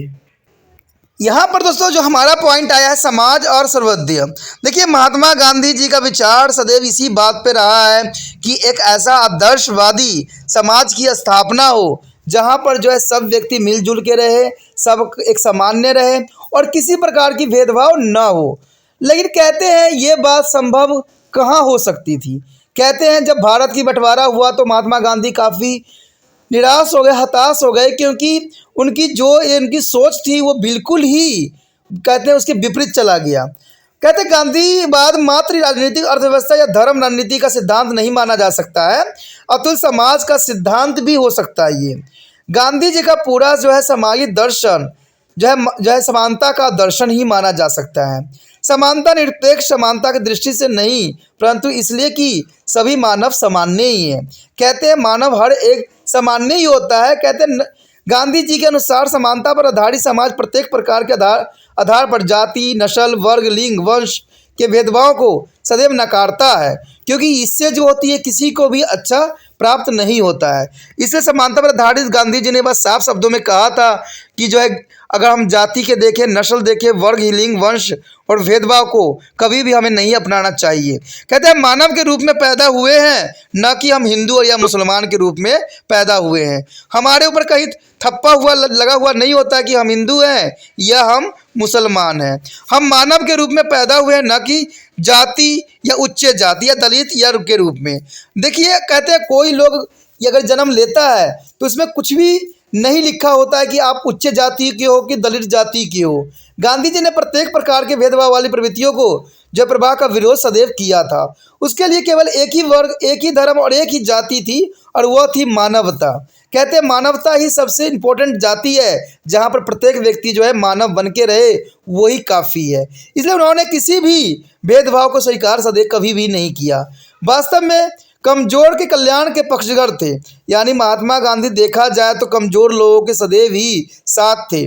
यहाँ पर दोस्तों जो हमारा पॉइंट आया है समाज और सर्वोदय। देखिए, महात्मा गांधी जी का विचार सदैव इसी बात पे रहा है कि एक ऐसा आदर्शवादी समाज की स्थापना हो, जहाँ पर जो है सब व्यक्ति मिलजुल के रहे, सब एक सामान्य रहे और किसी प्रकार की भेदभाव न हो। लेकिन कहते हैं ये बात संभव कहाँ हो सकती थी। कहते हैं जब भारत की बंटवारा हुआ तो महात्मा गांधी काफ़ी निराश हो गए, हताश हो गए, क्योंकि उनकी सोच थी वो बिल्कुल ही कहते हैं उसके विपरीत चला गया। कहते हैं गांधीवाद मात्र राजनीतिक अर्थव्यवस्था या धर्म रणनीति का सिद्धांत नहीं माना जा सकता है, अतुल समाज का सिद्धांत भी हो सकता है। ये गांधी जी का पूरा जो है सामाजिक दर्शन जो है समानता का दर्शन ही माना जा सकता है। समानता निरपेक्ष समानता की दृष्टि से नहीं, परंतु इसलिए कि सभी मानव सामान्य ही हैं। कहते हैं मानव हर एक सामान्य ही होता है। कहते हैं गांधी जी के अनुसार समानता पर आधारित समाज प्रत्येक प्रकार के आधार पर जाति, नस्ल, वर्ग, लिंग, वंश के भेदभाव को सदैव नकारता है, क्योंकि इससे जो होती है किसी को भी अच्छा प्राप्त नहीं होता है। इसलिए समानता पर आधारित गांधी जी ने बस साफ शब्दों में कहा था कि जो है अगर हम जाति के देखें, नस्ल देखें, वर्ग, लिंग, वंश और भेदभाव को कभी भी हमें नहीं अपनाना चाहिए। कहते हैं मानव के रूप में पैदा हुए हैं, न कि हम हिंदू और या मुसलमान के रूप में पैदा हुए हैं। हमारे ऊपर कहीं थप्पा हुआ लगा हुआ नहीं होता कि हम हिंदू हैं या हम मुसलमान हैं। हम मानव के रूप में पैदा हुए हैं, न कि जाति या उच्च जाति या दलित या के रूप में। देखिए, कहते हैं कोई लोग अगर जन्म लेता है तो इसमें कुछ भी नहीं लिखा होता है कि आप उच्च जाति के हो कि दलित जाति के हो। गांधी जी ने प्रत्येक प्रकार के भेदभाव वाली प्रवृत्तियों को जो प्रभा का विरोध सदैव किया था। उसके लिए केवल एक ही वर्ग, एक ही धर्म और एक ही जाति थी, और वह थी मानवता। कहते हैं मानवता ही सबसे इम्पोर्टेंट जाति है, जहाँ पर प्रत्येक व्यक्ति जो है मानव बन के रहे, वही काफ़ी है। इसलिए उन्होंने किसी भी भेदभाव को स्वीकार सदैव कभी भी नहीं किया। वास्तव में कमजोर के कल्याण के पक्षधर थे, यानी महात्मा गांधी देखा जाए तो कमजोर लोगों के सदैव ही साथ थे।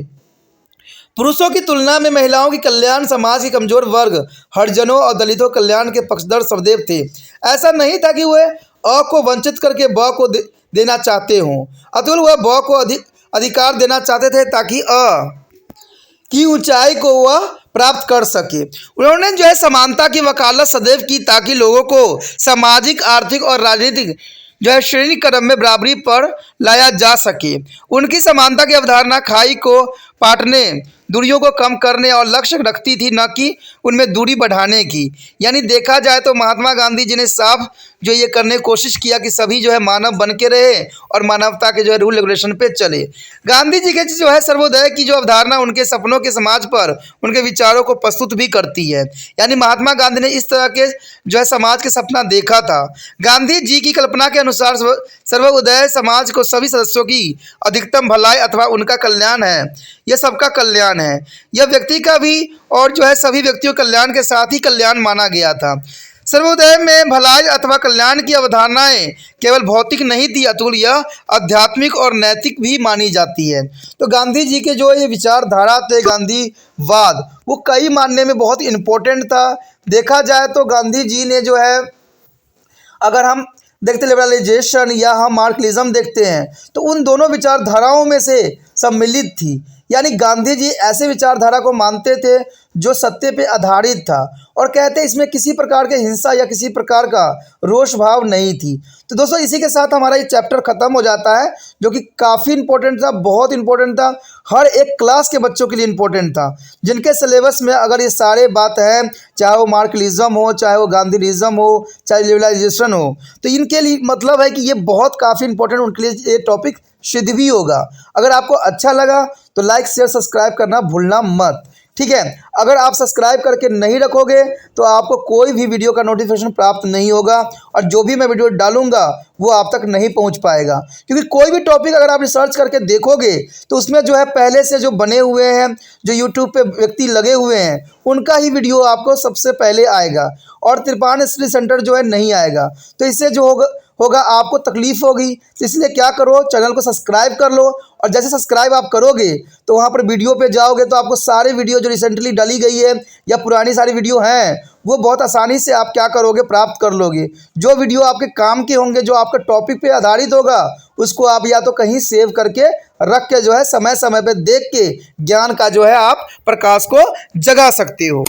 पुरुषों की तुलना में महिलाओं की कल्याण, समाज के कमजोर वर्ग, हरिजनों और दलितों कल्याण के पक्षधर सदैव थे। ऐसा नहीं था कि वह अ को वंचित करके ब को देना चाहते हों, अतुल वह ब को अधिकार देना चाहते थे ताकि अ की ऊंचाई को वह प्राप्त कर सके। उन्होंने जो है समानता की वकालत सदैव की ताकि लोगों को सामाजिक, आर्थिक और राजनीतिक जो है श्रेणी क्रम में बराबरी पर लाया जा सके। उनकी समानता की अवधारणा खाई को पाटने, दूरियों को कम करने और लक्ष्य रखती थी, न कि उनमें दूरी बढ़ाने की। यानी देखा जाए तो महात्मा गांधी जी ने साफ जो ये करने की कोशिश किया कि सभी जो है मानव बन के रहे और मानवता के जो है रूल रेगुलेशन पे चले। गांधी जी के जो है सर्वोदय की जो अवधारणा उनके सपनों के समाज पर उनके विचारों को प्रस्तुत भी करती है। यानी महात्मा गांधी ने इस तरह के जो है समाज के सपना देखा था। गांधी जी की कल्पना के अनुसार सर्वोदय समाज को सभी सदस्यों की अधिकतम भलाई अथवा उनका कल्याण है, यह सबका कल्याण है। यह व्यक्ति का भी और जो है सभी व्यक्तियों कल्याण के साथ ही कल्याण माना गया था। सर्वोदय में भलाई अथवा कल्याण की अवधारणाएं केवल भौतिक नहीं थी अतुल, यह आध्यात्मिक और नैतिक भी मानी जाती है। तो गांधी जी के जो ये विचारधारा थे गांधीवाद, वो कई मानने में बहुत इम्पोर्टेंट था। देखा जाए तो गांधी जी ने जो है, अगर हम देखते लिबरलाइजेशन या हम मार्क्सिज्म देखते हैं तो उन दोनों विचारधाराओं में से सम्मिलित थी। यानी गांधी जी ऐसे विचारधारा को मानते थे जो सत्य पे आधारित था, और कहते हैं इसमें किसी प्रकार के हिंसा या किसी प्रकार का रोष भाव नहीं थी। तो दोस्तों इसी के साथ हमारा ये चैप्टर ख़त्म हो जाता है, जो कि काफ़ी इंपॉर्टेंट था, बहुत इंपॉर्टेंट था, हर एक क्लास के बच्चों के लिए इंपॉर्टेंट था। जिनके सिलेबस में अगर ये सारे बात हैं, चाहे वो मार्क्सिज्म हो, चाहे वो गांधीइज्म हो, चाहे लिबरलाइजेशन हो, तो इनके लिए मतलब है कि ये बहुत काफ़ी इंपॉर्टेंट, उनके लिए ये टॉपिक सिद्ध भी होगा। अगर आपको अच्छा लगा तो लाइक, शेयर, सब्सक्राइब करना भूलना मत। ठीक है। अगर आप सब्सक्राइब करके नहीं रखोगे तो आपको कोई भी वीडियो का नोटिफिकेशन प्राप्त नहीं होगा और जो भी मैं वीडियो डालूंगा वो आप तक नहीं पहुंच पाएगा। क्योंकि कोई भी टॉपिक अगर आप रिसर्च करके देखोगे तो उसमें जो है पहले से जो बने हुए हैं, जो यूट्यूब पे व्यक्ति लगे हुए हैं, उनका ही वीडियो आपको सबसे पहले आएगा और त्रिपान स्टडी सेंटर जो है नहीं आएगा। तो इससे जो होगा आपको तकलीफ होगी। तो इसलिए क्या करो, चैनल को सब्सक्राइब कर लो और जैसे सब्सक्राइब आप करोगे तो वहाँ पर वीडियो पे जाओगे तो आपको सारे वीडियो जो रिसेंटली डाली गई है या पुरानी सारी वीडियो हैं वो बहुत आसानी से आप क्या करोगे, प्राप्त कर लोगे। जो वीडियो आपके काम के होंगे, जो आपके टॉपिक पे आधारित होगा, उसको आप या तो कहीं सेव करके रख के जो है समय समय पे देख के ज्ञान का जो है आप प्रकाश को जगा सकते हो।